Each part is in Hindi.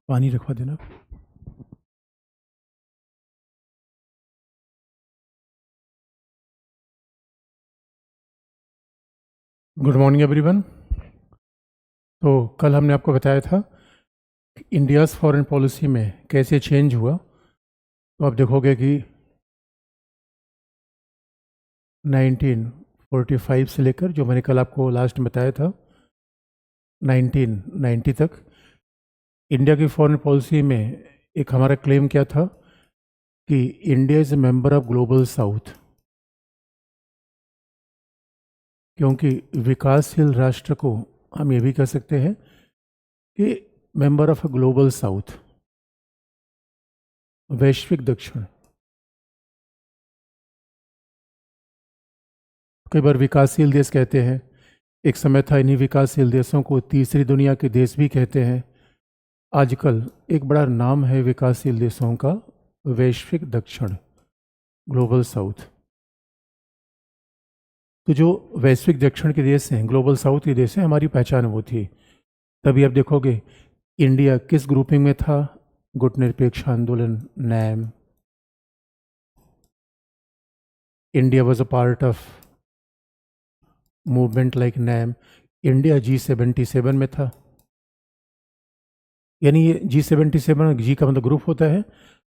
पानी रखवा देना। Good morning everyone. तो कल हमने आपको बताया था कि इंडियाज़ फॉरेन पॉलिसी में कैसे चेंज हुआ। तो आप देखोगे कि 1945 से लेकर, जो मैंने कल आपको लास्ट में बताया था, 1990 तक इंडिया की फॉरेन पॉलिसी में एक हमारा क्लेम क्या था कि India is a member of global south, क्योंकि विकासशील राष्ट्र को हम ये भी कह सकते हैं कि member of a global south, वैश्विक दक्षिण। कई बार विकासशील देश कहते हैं, एक समय था इन्हीं विकासशील देशों को तीसरी दुनिया के देश भी कहते हैं। आजकल एक बड़ा नाम है विकासशील देशों का, वैश्विक दक्षिण, ग्लोबल साउथ। तो जो वैश्विक दक्षिण के देश हैं, ग्लोबल साउथ के देश हैं, हमारी पहचान वो थी। तभी आप देखोगे इंडिया किस ग्रुपिंग में था, गुटनिरपेक्ष आंदोलन, NAM. India was a part of movement like NAM. India G77 में था। यानी ये G77, जी का मतलब ग्रुप होता है,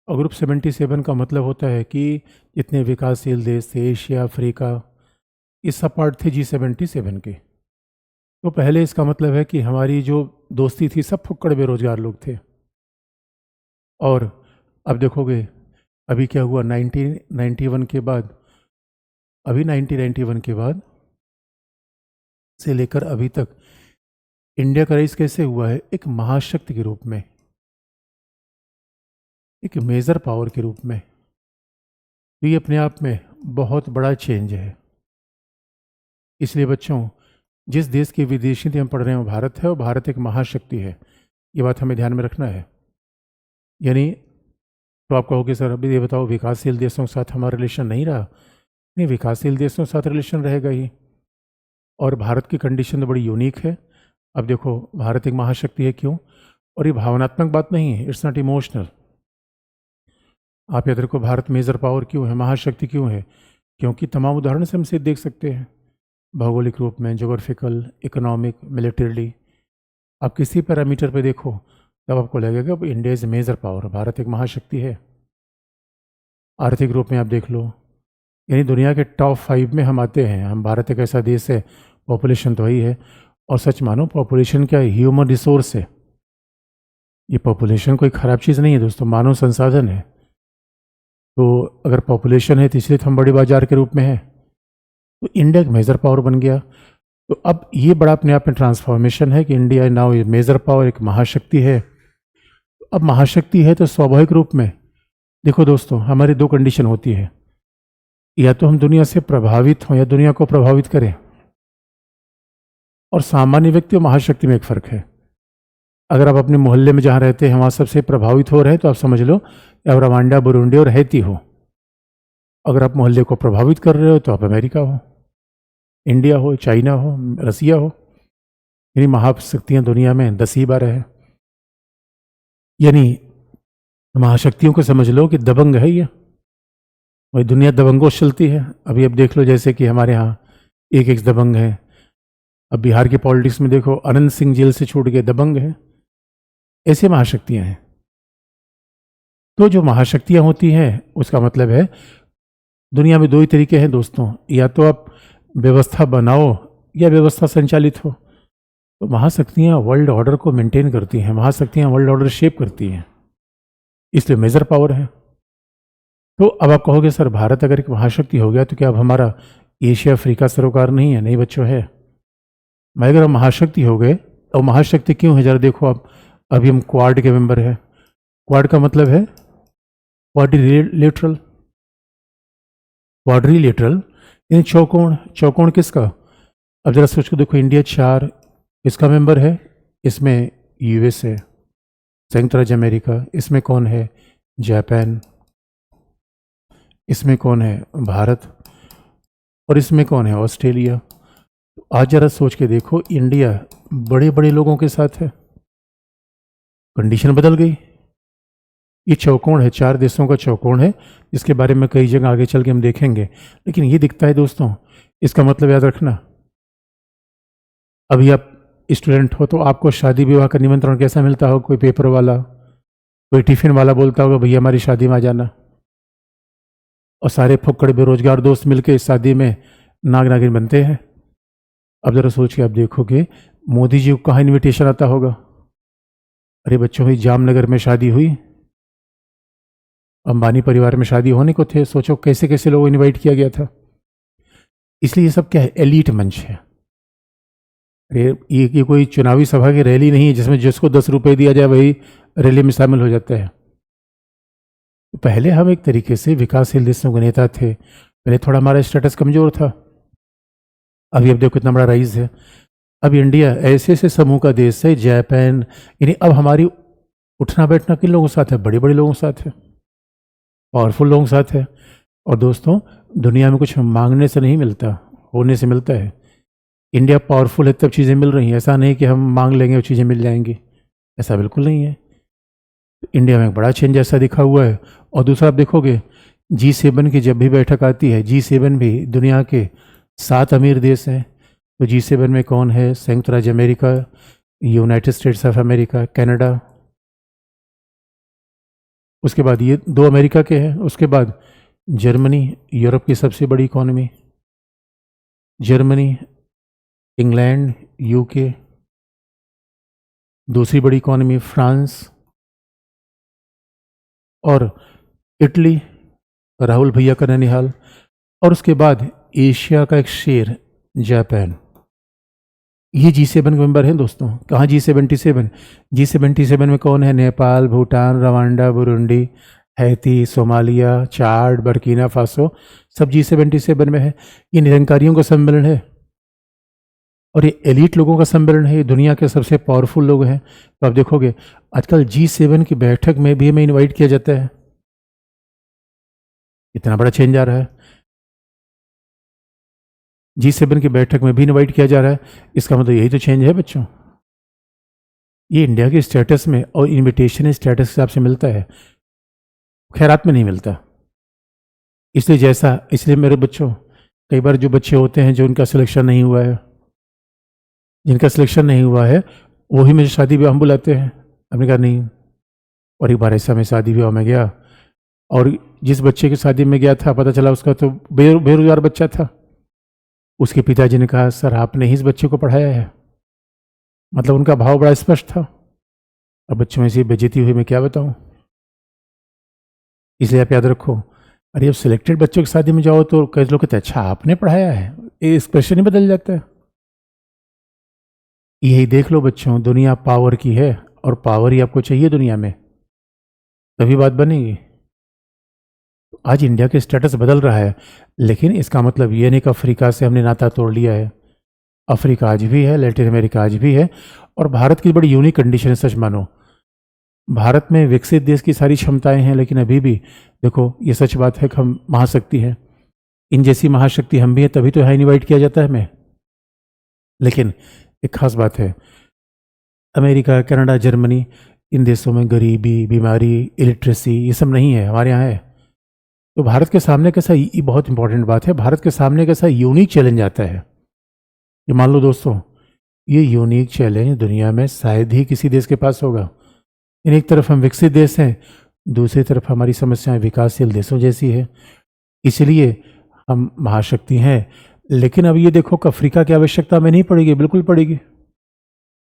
और ग्रुप 77 का मतलब होता है कि जितने विकासशील देश थे, एशिया, अफ्रीका, ये सब पार्ट थे G77 के। तो पहले इसका मतलब है कि हमारी जो दोस्ती थी, सब फुक्कड़ बेरोजगार लोग थे। और अब देखोगे अभी क्या हुआ 1991 के बाद, अभी 1991 के बाद से लेकर अभी तक इंडिया का राइज कैसे हुआ है, एक महाशक्ति के रूप में, एक मेजर पावर के रूप में। तो ये अपने आप में बहुत बड़ा चेंज है। इसलिए बच्चों, जिस देश की विदेशी नीति हम पढ़ रहे हैं वो भारत है, और भारत एक महाशक्ति है। ये बात हमें ध्यान में रखना है। यानी तो आप कहोगे सर अभी ये बताओ विकासशील देशों के साथ हमारा रिलेशन नहीं रहा? नहीं, विकासशील देशों के साथ रिलेशन रहेगा ही। और भारत की कंडीशन तो बड़ी यूनिक है। अब देखो, भारत एक महाशक्ति है, क्यों? और ये भावनात्मक बात नहीं है, इट्स नॉट इमोशनल। आप याद रखो, भारत मेजर पावर क्यों है, महाशक्ति क्यों है? क्योंकि तमाम उदाहरण से हम इसे देख सकते हैं, भौगोलिक रूप में, जोग्राफिकल, इकोनॉमिक, मिलिटरीली। आप किसी पैरामीटर पे देखो तब आपको लगेगा India is major power, Bharat एक महाशक्ति है। आर्थिक रूप में आप देख लो, यानी दुनिया के टॉप 5 में हम आते हैं। हम भारत एक ऐसा देश है, पॉपुलेशन तो वही है, और सच मानो पॉपुलेशन क्या है, ह्यूमन रिसोर्स है। ये पॉपुलेशन कोई ख़राब चीज़ नहीं है दोस्तों, मानव संसाधन है। तो अगर पॉपुलेशन है तो इसलिए तो हम बड़े बाजार के रूप में है। तो इंडिया एक मेजर पावर बन गया। तो अब ये बड़ा अपने आप में ट्रांसफॉर्मेशन है कि इंडिया नाउ ये मेजर पावर, एक महाशक्ति है। अब महाशक्ति है तो स्वाभाविक रूप में देखो दोस्तों, हमारी दो कंडीशन होती है, या तो हम दुनिया से प्रभावित हों या दुनिया को प्रभावित करें। और सामान्य व्यक्ति और महाशक्ति में एक फ़र्क है। अगर आप अपने मोहल्ले में जहाँ रहते हैं वहाँ सबसे प्रभावित हो रहे हैं तो आप समझ लो आप रवांडा, बुरुंडी और हैती हो। अगर आप मोहल्ले को प्रभावित कर रहे हो तो आप अमेरिका हो, इंडिया हो, चाइना हो, रसिया हो। यानी महाशक्तियाँ दुनिया में 10 ही 12 है। यानी महाशक्तियों को समझ लो कि दबंग है ये, वही दुनिया दबंगों से चलती है। अभी अब देख लो, जैसे कि हमारे यहाँ एक दबंग है। अब बिहार की पॉलिटिक्स में देखो, अनंत सिंह जेल से छूट गए, दबंग है। ऐसे महाशक्तियाँ हैं। तो जो महाशक्तियाँ होती हैं उसका मतलब है, दुनिया में दो ही तरीके हैं दोस्तों, या तो आप व्यवस्था बनाओ या व्यवस्था संचालित हो। तो महाशक्तियाँ वर्ल्ड ऑर्डर को मेंटेन करती हैं, महाशक्तियाँ वर्ल्ड ऑर्डर शेप करती हैं, इसलिए मेजर पावर है। तो अब आप कहोगे सर भारत अगर एक महाशक्ति हो गया तो क्या अब हमारा एशिया अफ्रीका सरोकार नहीं है? नहीं बच्चों, है। मैं अगर हम महाशक्ति हो गए, और महाशक्ति क्यों है जरा देखो आप, अभी हम क्वाड के मेंबर हैं। क्वाड का मतलब है क्वाड्रिलेटरल, क्वाड्रिलेटरल यानी चौकोण। चौकोण किसका? अब जरा सोच के देखो, इंडिया 4 इसका मेंबर है, इसमें यूएस है, संयुक्त राज्य अमेरिका, इसमें कौन है? जापान, इसमें कौन है? भारत, और इसमें कौन है? ऑस्ट्रेलिया। आज जरा सोच के देखो, इंडिया बड़े बड़े लोगों के साथ है। कंडीशन बदल गई। ये चौकोन है, 4 देशों का चौकोन है, जिसके बारे में कई जगह आगे चल के हम देखेंगे। लेकिन ये दिखता है दोस्तों, इसका मतलब याद रखना, अभी आप स्टूडेंट हो तो आपको शादी विवाह का निमंत्रण कैसा मिलता हो? कोई पेपर वाला, कोई टिफिन वाला बोलता होगा भैया हमारी शादी में आ जाना, और सारे फुक्कड़ बेरोजगार दोस्त मिलके इस शादी में नाग नागिन बनते हैं। अब जरा सोच के आप देखोगे, मोदी जी को कहाँ इनविटेशन आता होगा? अरे बच्चों, भाई जामनगर में शादी हुई, अंबानी परिवार में शादी होने को थे, सोचो कैसे कैसे लोगों को इनवाइट किया गया था। इसलिए ये सब क्या है? एलीट मंच है। अरे ये कोई चुनावी सभा की रैली नहीं है जिसमें जिसको 10 रुपए दिया जाए वही रैली में शामिल हो जाता है। पहले हम एक तरीके से विकासशील देशों के नेता थे, पहले थोड़ा हमारा स्टेटस कमजोर था, अभी अब देखो कितना बड़ा राइज है। अब इंडिया ऐसे ऐसे समूह का देश है, जापान, यानी अब हमारी उठना बैठना किन लोगों के साथ है? बड़े बड़े लोगों के साथ है, पावरफुल लोगों के साथ है। और दोस्तों, दुनिया में कुछ मांगने से नहीं मिलता, होने से मिलता है। इंडिया पावरफुल है तब चीज़ें मिल रही हैं, ऐसा नहीं कि हम मांग लेंगे और चीज़ें मिल जाएंगी, ऐसा बिल्कुल नहीं है। इंडिया में एक बड़ा चेंज ऐसा दिखा हुआ है। और दूसरा आप देखोगे, G7 की जब भी बैठक आती है, G7 भी दुनिया के 7 अमीर देश हैं। तो G7 में कौन है? संयुक्त राज्य America, United states of America, Canada, उसके बाद ये 2 अमेरिका के हैं, उसके बाद जर्मनी, यूरोप की सबसे बड़ी इकॉनमी, जर्मनी, इंग्लैंड, यूके, दूसरी बड़ी इकॉनमी फ्रांस, और इटली, राहुल भैया का ननिहाल, और उसके बाद एशिया का एक शेर जापान। ये G7 के मेंबर हैं दोस्तों। कहाँ G77? G77 में कौन है? Nepal, Bhutan, Rwanda, Burundi, Haiti, Somalia, Chad, Burkina Faso, सब G77 में है। ये निरंकारियों का सम्मेलन है और ये एलीट लोगों का सम्मेलन है, ये दुनिया के सबसे पावरफुल लोग हैं। तो आप देखोगे आजकल G7 की बैठक में भी हमें इनवाइट किया जाता है। इतना बड़ा चेंज आ रहा है, G7 की बैठक में भी इनवाइट किया जा रहा है। इसका मतलब यही तो चेंज है बच्चों। ये इंडिया के स्टेटस में और इनविटेशन स्टेटस के हिसाब से मिलता है, खैरात में नहीं मिलता। इसलिए मेरे बच्चों, कई बार जो बच्चे होते हैं जो उनका सिलेक्शन नहीं हुआ है, जिनका सिलेक्शन नहीं हुआ है वही मुझे शादी ब्याह में बुलाते हैं। हमने कहा नहीं। और एक बार ऐसा मैं शादी ब्याह में गया और जिस बच्चे की शादी में गया था पता चला उसका तो बेरोजगार बच्चा था। उसके पिताजी ने कहा सर आपने ही इस बच्चे को पढ़ाया है। मतलब उनका भाव बड़ा स्पष्ट था। अब बच्चों में ऐसी बेइज्जती हुई मैं क्या बताऊं। इसलिए आप याद रखो, अरे अब सिलेक्टेड बच्चों की शादी में जाओ तो कई लोग कहते हैं अच्छा आपने पढ़ाया है, ये एक्सप्रेशन ही बदल जाता है। यही देख लो बच्चों, दुनिया पावर की है और पावर ही आपको चाहिए दुनिया में, तभी बात बनेगी। आज इंडिया के स्टेटस बदल रहा है, लेकिन इसका मतलब ये नहीं कि अफ्रीका से हमने नाता तोड़ लिया है। अफ्रीका आज भी है, लैटिन अमेरिका आज भी है, और भारत की बड़ी यूनिक कंडीशन है। सच मानो, भारत में विकसित देश की सारी क्षमताएं हैं, लेकिन अभी भी देखो ये सच बात है कि हम महाशक्ति हैं। इन जैसी महाशक्ति हम भी हैं, तभी तो यहाँ इन्वाइट किया जाता है हमें। लेकिन एक खास बात है, अमेरिका, कनाडा, जर्मनी, इन देशों में गरीबी, बीमारी, इलिटरेसी ये सब नहीं है, हमारे यहाँ है। तो भारत के सामने कैसा, ये बहुत इंपॉर्टेंट बात है, भारत के सामने कैसा यूनिक चैलेंज आता है। ये मान लो दोस्तों, ये यूनिक चैलेंज दुनिया में शायद ही किसी देश के पास होगा। इन एक तरफ हम विकसित देश हैं, दूसरी तरफ हमारी समस्याएं विकासशील देशों जैसी है। इसलिए हम महाशक्ति हैं, लेकिन अब ये देखो कि अफ्रीका की आवश्यकता हमें नहीं पड़ेगी, बिल्कुल पड़ेगी।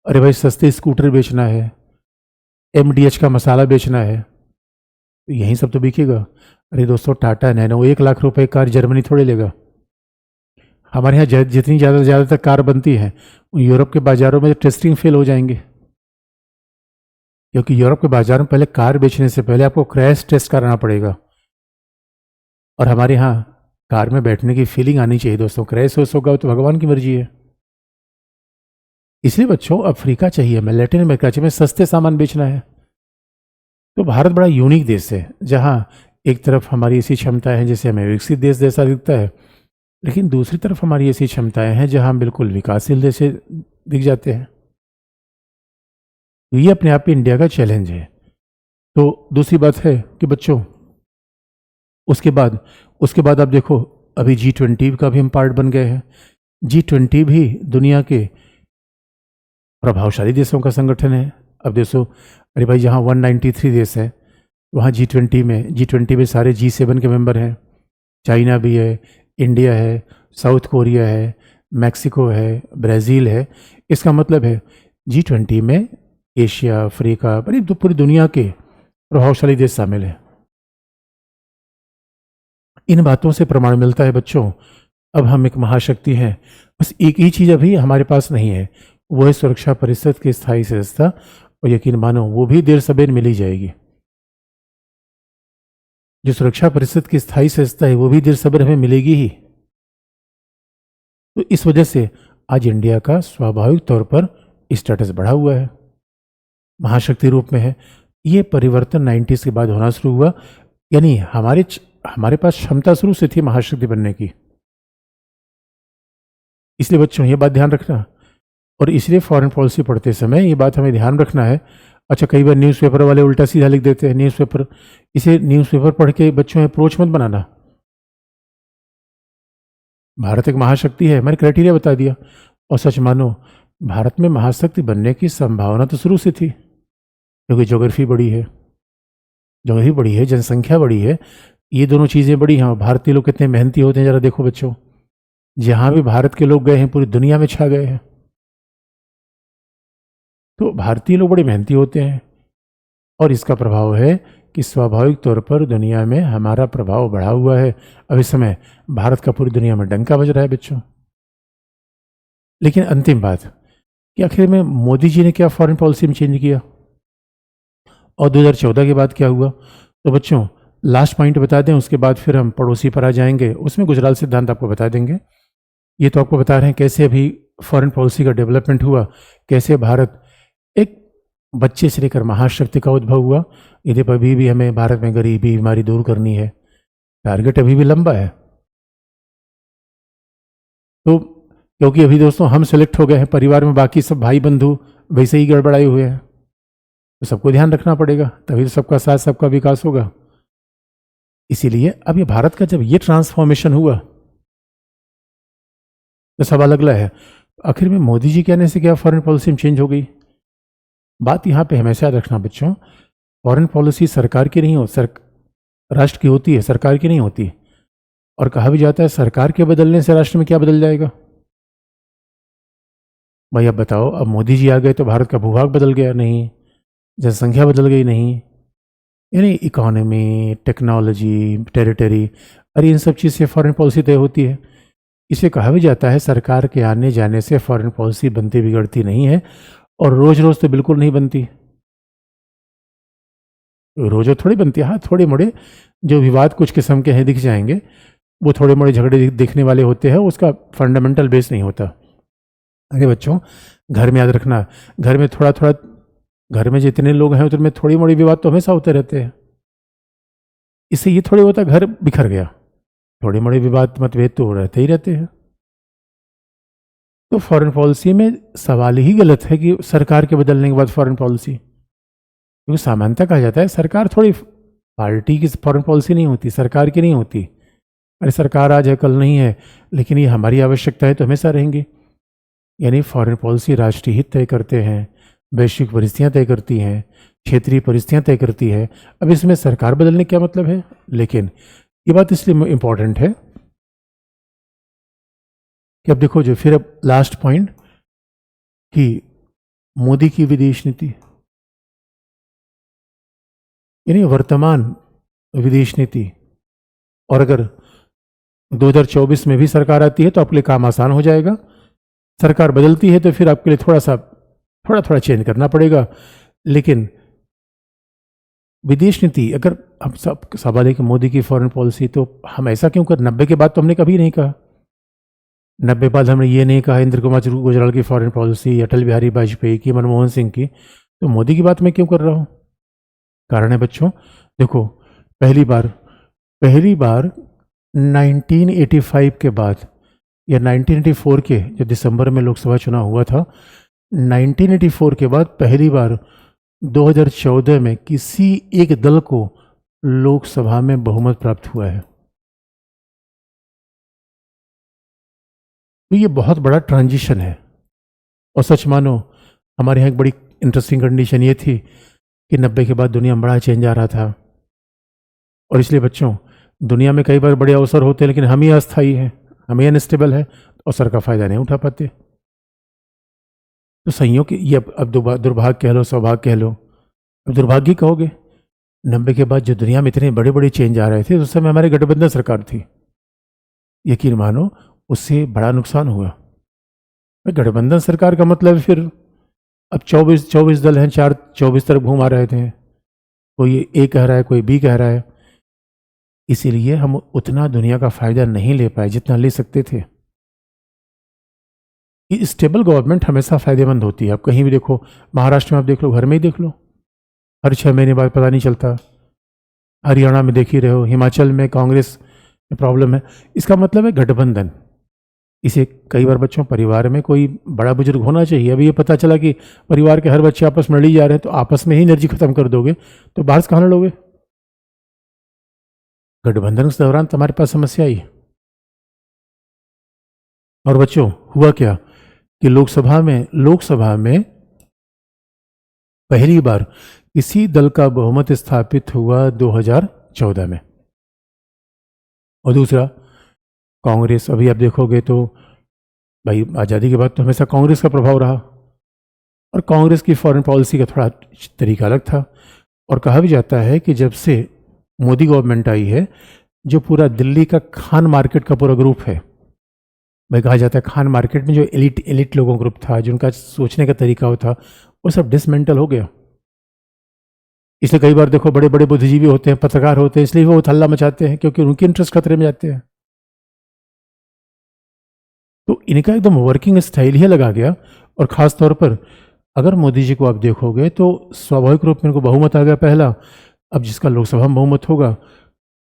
अरे भाई सस्ते स्कूटर बेचना है, MDH का मसाला बेचना है, तो यही सब तो बिकेगा। अरे दोस्तों, टाटा नैनो 1 लाख रुपए कार जर्मनी थोड़े लेगा। हमारे यहाँ जितनी ज़्यादातर कार बनती है, यूरोप के बाज़ारों में टेस्टिंग फेल हो जाएंगे, क्योंकि यूरोप के बाज़ार में पहले कार बेचने से पहले आपको क्रैश टेस्ट कराना पड़ेगा। और हमारे यहाँ कार में बैठने की फीलिंग आनी चाहिए दोस्तों। क्रैश होगा तो भगवान की मर्जी है। इसलिए बच्चों, अफ्रीका चाहिए हमें, लैटिन अमेरिका चाहिए, हमें सस्ते सामान बेचना है। तो भारत बड़ा यूनिक देश है, जहाँ एक तरफ हमारी ऐसी क्षमताएं हैं जैसे हमें विकसित देश जैसा दिखता है, लेकिन दूसरी तरफ हमारी ऐसी क्षमताएं हैं जहाँ हम बिल्कुल विकासशील देश दिख जाते हैं। तो ये अपने आप में इंडिया का चैलेंज है। तो दूसरी बात है कि बच्चों उसके बाद आप देखो, अभी G20 का भी हम पार्ट बन गए हैं। G20 भी दुनिया के प्रभावशाली देशों का संगठन है। अब देखो, अरे भाई, जहाँ 193 देश है वहाँ G20 में सारे G7 के मेंबर हैं। चाइना भी है, इंडिया है, साउथ कोरिया है, मैक्सिको है, ब्राज़ील है। इसका मतलब है G20 में एशिया, अफ्रीका, पूरी दुनिया के प्रभावशाली देश शामिल हैं। इन बातों से प्रमाण मिलता है बच्चों, अब हम एक महाशक्ति हैं। बस एक ही चीज़ अभी हमारे पास नहीं है, वो है सुरक्षा परिषद की स्थायी सदस्यता। और यकीन मानो वो भी देर सबेर मिल ही जाएगी। जो सुरक्षा परिषद की स्थायी सदस्यता है वो भी देर सबेर हमें मिलेगी ही। तो इस वजह से आज इंडिया का स्वाभाविक तौर पर स्टेटस बढ़ा हुआ है, महाशक्ति रूप में है। ये परिवर्तन 90s के बाद होना शुरू हुआ, यानी हमारे पास क्षमता शुरू से थी महाशक्ति बनने की। इसलिए बच्चों ये बात ध्यान रखना, और इसलिए फॉरेन पॉलिसी पढ़ते समय ये बात हमें ध्यान रखना है। अच्छा, कई बार न्यूज़पेपर वाले उल्टा सीधा लिख देते हैं इसे न्यूज़पेपर पढ़ के बच्चों अप्रोच मत बनाना। भारत एक महाशक्ति है, मैंने क्राइटेरिया बता दिया। और सच मानो, भारत में महाशक्ति बनने की संभावना तो शुरू से थी, क्योंकि ज्योग्राफी बड़ी है, जनसंख्या बड़ी है, ये दोनों चीज़ें बड़ी हैं। भारतीय लोग कितने मेहनती होते हैं, ज़रा देखो बच्चों, जहाँ भी भारत के लोग गए हैं पूरी दुनिया में छा गए हैं। तो भारतीय लोग बड़े मेहनती होते हैं, और इसका प्रभाव है कि स्वाभाविक तौर पर दुनिया में हमारा प्रभाव बढ़ा हुआ है। अब इस समय भारत का पूरी दुनिया में डंका बज रहा है बच्चों। लेकिन अंतिम बात कि आखिर में मोदी जी ने क्या फॉरेन पॉलिसी में चेंज किया, और 2014 के बाद क्या हुआ। तो बच्चों लास्ट पॉइंट बता दें, उसके बाद फिर हम पड़ोसी पर आ जाएंगे, उसमें गुजराल सिद्धांत आपको बता देंगे। ये तो आपको बता रहे हैं कैसे अभी फॉरेन पॉलिसी का डेवलपमेंट हुआ, कैसे भारत एक बच्चे से लेकर महाशक्ति का उद्भव हुआ। यदि अभी भी हमें भारत में गरीबी बीमारी दूर करनी है, टारगेट अभी भी लंबा है। तो क्योंकि अभी दोस्तों हम सेलेक्ट हो गए हैं, परिवार में बाकी सब भाई बंधु वैसे ही गड़बड़ाए हुए हैं, तो सबको ध्यान रखना पड़ेगा, तभी तो सबका साथ सबका विकास होगा। इसीलिए अब ये भारत का जब ये ट्रांसफॉर्मेशन हुआ तो सवाल अगला है, आखिर में मोदी जी कहने से क्या फॉरेन पॉलिसी में चेंज हो गई। बात यहाँ पे हमेशा याद रखना बच्चों, फॉरेन पॉलिसी सरकार की नहीं राष्ट्र की होती है, सरकार की नहीं होती। और कहा भी जाता है सरकार के बदलने से राष्ट्र में क्या बदल जाएगा। भाई अब बताओ, अब मोदी जी आ गए तो भारत का भूभाग बदल गया? नहीं। जनसंख्या बदल गई? नहीं। यानी इकोनॉमी, टेक्नोलॉजी, टेरिटरी, अरे इन सब चीज़ से फॉरेन पॉलिसी तय होती है। इसे कहा भी जाता है सरकार के आने जाने से फॉरेन पॉलिसी बनती बिगड़ती नहीं है, और रोज रोज तो बिल्कुल नहीं बनती। रोज थोड़ी बनती है, हाँ थोड़े मोड़े जो विवाद कुछ किस्म के हैं दिख जाएंगे, वो थोड़े मोड़े झगड़े दिखने वाले होते हैं, उसका फंडामेंटल बेस नहीं होता। अरे बच्चों, घर में याद रखना, घर में थोड़ा थोड़ा, घर में जितने लोग हैं उतने थोड़ी मोड़ी विवाद तो हमेशा होते रहते हैं। इससे ये थोड़ी होता घर बिखर गया, थोड़ी मोड़ी विवाद मतभेद तो रहते ही रहते हैं। तो फॉरेन पॉलिसी में सवाल ही गलत है कि सरकार के बदलने के बाद फॉरेन पॉलिसी, क्योंकि सामान्यतः कहा जाता है सरकार थोड़ी पार्टी की फॉरेन पॉलिसी नहीं होती, सरकार की नहीं होती। अरे सरकार आज है कल नहीं है, लेकिन ये हमारी आवश्यकता है तो हमेशा रहेंगी। यानी फॉरेन पॉलिसी राष्ट्रीय हित तय करते हैं, वैश्विक परिस्थितियाँ तय करती हैं, क्षेत्रीय परिस्थितियाँ तय करती है। अब इसमें सरकार बदलने क्या मतलब है, लेकिन ये बात इसलिए इम्पोर्टेंट है कि अब देखो जो फिर अब लास्ट पॉइंट कि मोदी की विदेश नीति, यानी वर्तमान विदेश नीति, और अगर 2024 में भी सरकार आती है तो आपके लिए काम आसान हो जाएगा। सरकार बदलती है तो फिर आपके लिए थोड़ा चेंज करना पड़ेगा। लेकिन विदेश नीति, अगर हम सब सवाल है कि मोदी की फॉरेन पॉलिसी, तो हम ऐसा क्यों कर, 90 के बाद तो हमने कभी नहीं कहा, 90 बाद हमने ये नहीं कहा इंद्र कुमार गुजराल की फॉरेन पॉलिसी, अटल बिहारी वाजपेयी की, मनमोहन सिंह की, तो मोदी की बात मैं क्यों कर रहा हूँ। कारण है बच्चों, देखो पहली बार 1985 के बाद या 1984 के जो दिसंबर में लोकसभा चुनाव हुआ था, 1984 के बाद पहली बार 2014 में किसी एक दल को लोकसभा में बहुमत प्राप्त हुआ है। तो ये बहुत बड़ा ट्रांजिशन है। और सच मानो हमारे यहाँ एक बड़ी इंटरेस्टिंग कंडीशन ये थी कि 90 के बाद दुनिया में बड़ा चेंज आ रहा था, और इसलिए बच्चों, दुनिया में कई बार बड़े अवसर होते हैं लेकिन हम ही अस्थायी हैं, हम ही अनस्टेबल है, तो अवसर का फायदा नहीं उठा पाते। तो संयोग ये अब दुर्भाग्य कह लो, सौभाग्य कह लो, अब दुर्भाग्य कहोगे। 90 के बाद जो दुनिया में इतने बड़े बड़े चेंज आ रहे थे, उस समय हमारी गठबंधन सरकार थी। यकीन मानो उससे बड़ा नुकसान हुआ। गठबंधन सरकार का मतलब फिर अब 24 दल हैं, 24 तरफ घूम आ रहे थे, कोई ए कह रहा है, कोई बी कह रहा है। इसीलिए हम उतना दुनिया का फायदा नहीं ले पाए जितना ले सकते थे। स्टेबल गवर्नमेंट हमेशा फायदेमंद होती है। आप कहीं भी देखो, महाराष्ट्र में आप देख लो, घर में ही देख लो, हर 6 महीने बाद पता नहीं चलता। हरियाणा में देख ही रहे हो, हिमाचल में कांग्रेस में प्रॉब्लम है। इसका मतलब है गठबंधन। इसे कई बार बच्चों, परिवार में कोई बड़ा बुजुर्ग होना चाहिए। अभी ये पता चला कि परिवार के हर बच्चे आपस में लड़ी जा रहे हैं, तो आपस में ही एनर्जी खत्म कर दोगे तो बाहर से कहाँ लड़ोगे? गठबंधन के दौरान तुम्हारे पास समस्या आई। और बच्चों, हुआ क्या कि लोकसभा में पहली बार किसी दल का बहुमत स्थापित हुआ 2014 में। और दूसरा, कांग्रेस, अभी आप देखोगे तो भाई आज़ादी के बाद तो हमेशा कांग्रेस का प्रभाव रहा, और कांग्रेस की फॉरेन पॉलिसी का थोड़ा तरीका अलग था। और कहा भी जाता है कि जब से मोदी गवर्नमेंट आई है, जो पूरा दिल्ली का खान मार्केट का पूरा ग्रुप है, भाई कहा जाता है खान मार्केट में जो एलिट लोगों ग्रुप था, जिनका सोचने का तरीका वो था, वो सब डिसमेंटल हो गया। इसलिए कई बार देखो, बड़े बड़े बुद्धिजीवी होते हैं, पत्रकार होते हैं, इसलिए वो हल्ला मचाते हैं क्योंकि उनके इंटरेस्ट खतरे में जाते हैं। तो इनका एकदम वर्किंग स्टाइल ही लगा गया। और ख़ास तौर पर अगर मोदी जी को आप देखोगे तो स्वाभाविक रूप में इनको बहुमत आ गया पहला। अब जिसका लोकसभा में बहुमत होगा,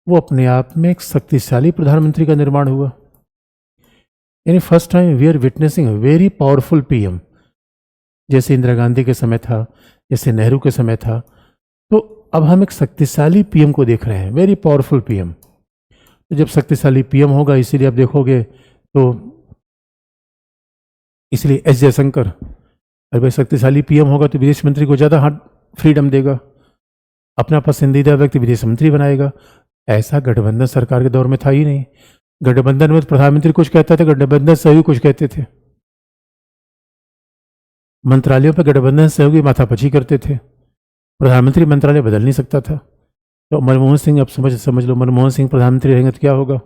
वो अपने आप में एक शक्तिशाली प्रधानमंत्री का निर्माण हुआ। यानी first time we are witnessing very powerful PM. जैसे इंदिरा गांधी के समय था, जैसे नेहरू के समय था, तो अब हम एक शक्तिशाली पीएम को देख रहे हैं, वेरी पावरफुल पीएम। तो जब शक्तिशाली पीएम होगा, इसीलिए आप देखोगे तो इसलिए एस जयशंकर, अगर भाई शक्तिशाली पीएम होगा तो विदेश मंत्री को ज़्यादा हार्ड फ्रीडम देगा, अपना पसंदीदा व्यक्ति विदेश मंत्री बनाएगा। ऐसा गठबंधन सरकार के दौर में था ही नहीं। गठबंधन में प्रधानमंत्री कुछ कहता था, गठबंधन सहयोगी कुछ कहते थे। मंत्रालयों पर गठबंधन सहयोगी माथापची करते थे। प्रधानमंत्री मंत्रालय बदल नहीं सकता था। तो मनमोहन सिंह, अब समझ लो, मनमोहन सिंह प्रधानमंत्री रहेंगे तो क्या होगा?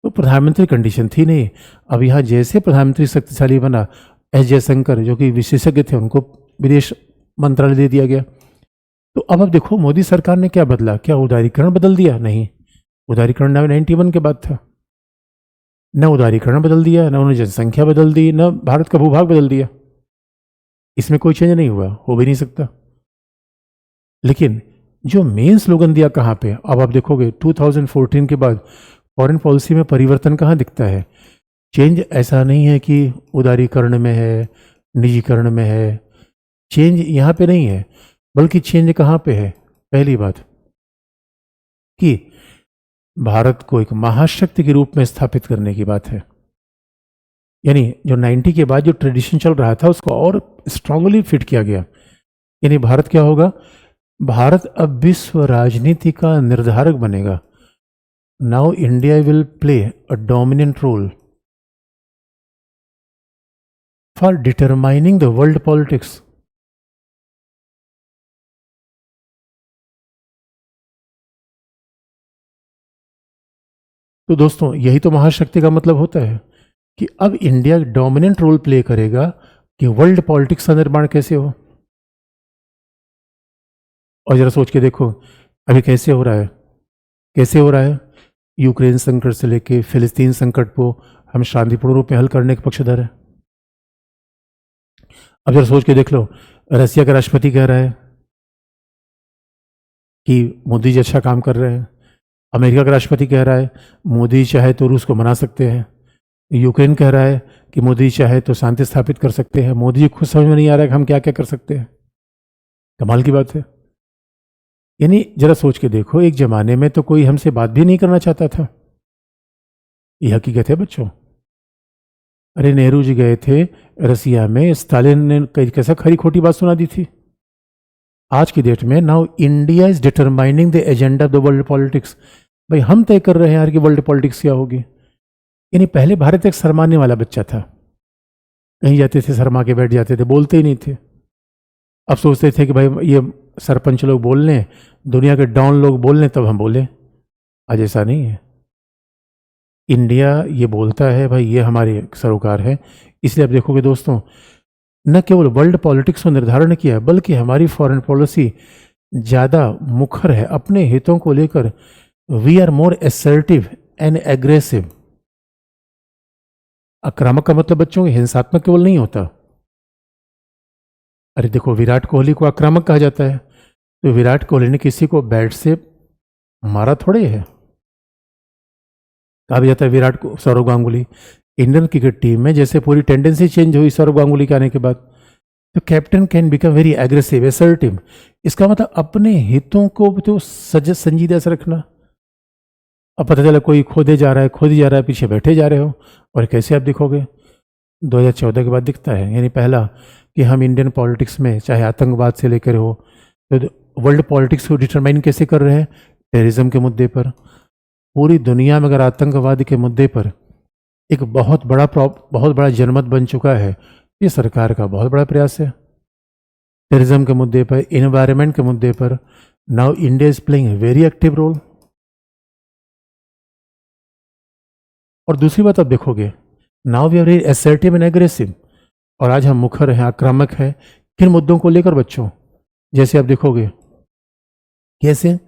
तो प्रधानमंत्री कंडीशन थी नहीं। अब यहाँ जैसे प्रधानमंत्री शक्तिशाली बना, एस जयशंकर जो कि विशेषज्ञ थे, उनको विदेश मंत्रालय दे दिया गया। तो अब देखो मोदी सरकार ने क्या बदला? क्या उदारीकरण बदल दिया? नहीं, उदारीकरण 91 के बाद था। न उदारीकरण बदल दिया, न उन्होंने जनसंख्या बदल दी, न भारत का भूभाग बदल दिया। इसमें कोई चेंज नहीं हुआ, हो भी नहीं सकता। लेकिन जो मेन स्लोगन दिया कहाँ पे? अब आप देखोगे 2014 के बाद फॉरेन पॉलिसी में परिवर्तन कहाँ दिखता है? चेंज ऐसा नहीं है कि उदारीकरण में है, निजीकरण में है। चेंज यहाँ पे नहीं है, बल्कि चेंज कहाँ पे है? पहली बात कि भारत को एक महाशक्ति के रूप में स्थापित करने की बात है। यानी जो 90 के बाद जो ट्रेडिशन चल रहा था, उसको और स्ट्रांगली फिट किया गया। यानी भारत क्या होगा? भारत अब विश्व राजनीति का निर्धारक बनेगा। Now India will play a dominant role for determining the world politics. तो दोस्तों, यही तो महाशक्ति का मतलब होता है कि अब इंडिया डोमिनेंट रोल प्ले करेगा कि वर्ल्ड पॉलिटिक्स का निर्माण कैसे हो। और जरा सोच के देखो, अभी कैसे हो रहा है? कैसे हो रहा है? यूक्रेन संकट से लेके फिलिस्तीन संकट को हम शांतिपूर्ण रूप में हल करने के पक्षधर है। अब जरा सोच के देख लो, रसिया का राष्ट्रपति कह रहा है कि मोदी जी अच्छा काम कर रहे हैं। अमेरिका का राष्ट्रपति कह रहा है मोदी चाहे तो रूस को मना सकते हैं। यूक्रेन कह रहा है कि मोदी चाहे तो शांति स्थापित कर सकते हैं। मोदी जी खुद समझ में नहीं आ रहा है कि हम क्या क्या कर सकते हैं। कमाल की बात है। यानी जरा सोच के देखो, एक जमाने में तो कोई हमसे बात भी नहीं करना चाहता था। ये हकीकत है बच्चों। अरे नेहरू जी गए थे रसिया में, स्टालिन ने कैसा खरी खोटी बात सुना दी थी। आज की डेट में now India is determining the agenda of the world politics. भाई हम तय कर रहे हैं यार कि वर्ल्ड पॉलिटिक्स क्या होगी। यानी पहले भारत एक शर्माने वाला बच्चा था, कहीं जाते थे शर्मा के बैठ जाते थे, बोलते ही नहीं थे। अब सोचते थे कि भाई ये सरपंच लोग बोल लें, दुनिया के डॉन लोग बोल लें, तब हम बोलें। आज ऐसा नहीं है। इंडिया ये बोलता है भाई ये हमारे सरोकार है। इसलिए आप देखोगे दोस्तों, न केवल वर्ल्ड पॉलिटिक्स को निर्धारण किया, बल्कि हमारी फॉरेन पॉलिसी ज़्यादा मुखर है अपने हितों को लेकर। We are more assertive and aggressive. आक्रामक का मतलब बच्चों हिंसात्मक केवल नहीं होता। अरे देखो, विराट कोहली को आक्रामक कहा जाता है, तो विराट कोहली ने किसी को बैट से मारा थोड़े है। कहा भी जाता है विराट को, Sourav Ganguly Indian cricket team में जैसे पूरी टेंडेंसी चेंज हुई सौरव गांगुली के आने के बाद, तो captain can become very aggressive assertive. इसका मतलब अपने हितों को तो संजीदा से रखना। अब पता चला कोई खोदे जा रहा है, पीछे बैठे जा रहे हो, और कैसे आप दिखोगे। 2014 के बाद दिखता है। यानी पहला कि हम इंडियन पॉलिटिक्स में चाहे आतंकवाद से लेकर हो, तो वर्ल्ड पॉलिटिक्स को डिटरमाइन कैसे कर रहे हैं, टेररिज्म के मुद्दे पर। पूरी दुनिया में अगर आतंकवाद के मुद्दे पर एक बहुत बड़ा जनमत बन चुका है, ये सरकार का बहुत बड़ा प्रयास है। टेररिज्म के मुद्दे पर, एनवायरनमेंट के मुद्दे पर now India is playing a very active role. और दूसरी बात आप देखोगे, now we are very assertive and aggressive. और आज हम मुखर हैं, आक्रामक हैं किन मुद्दों को लेकर बच्चों, जैसे आप देखोगे कैसे।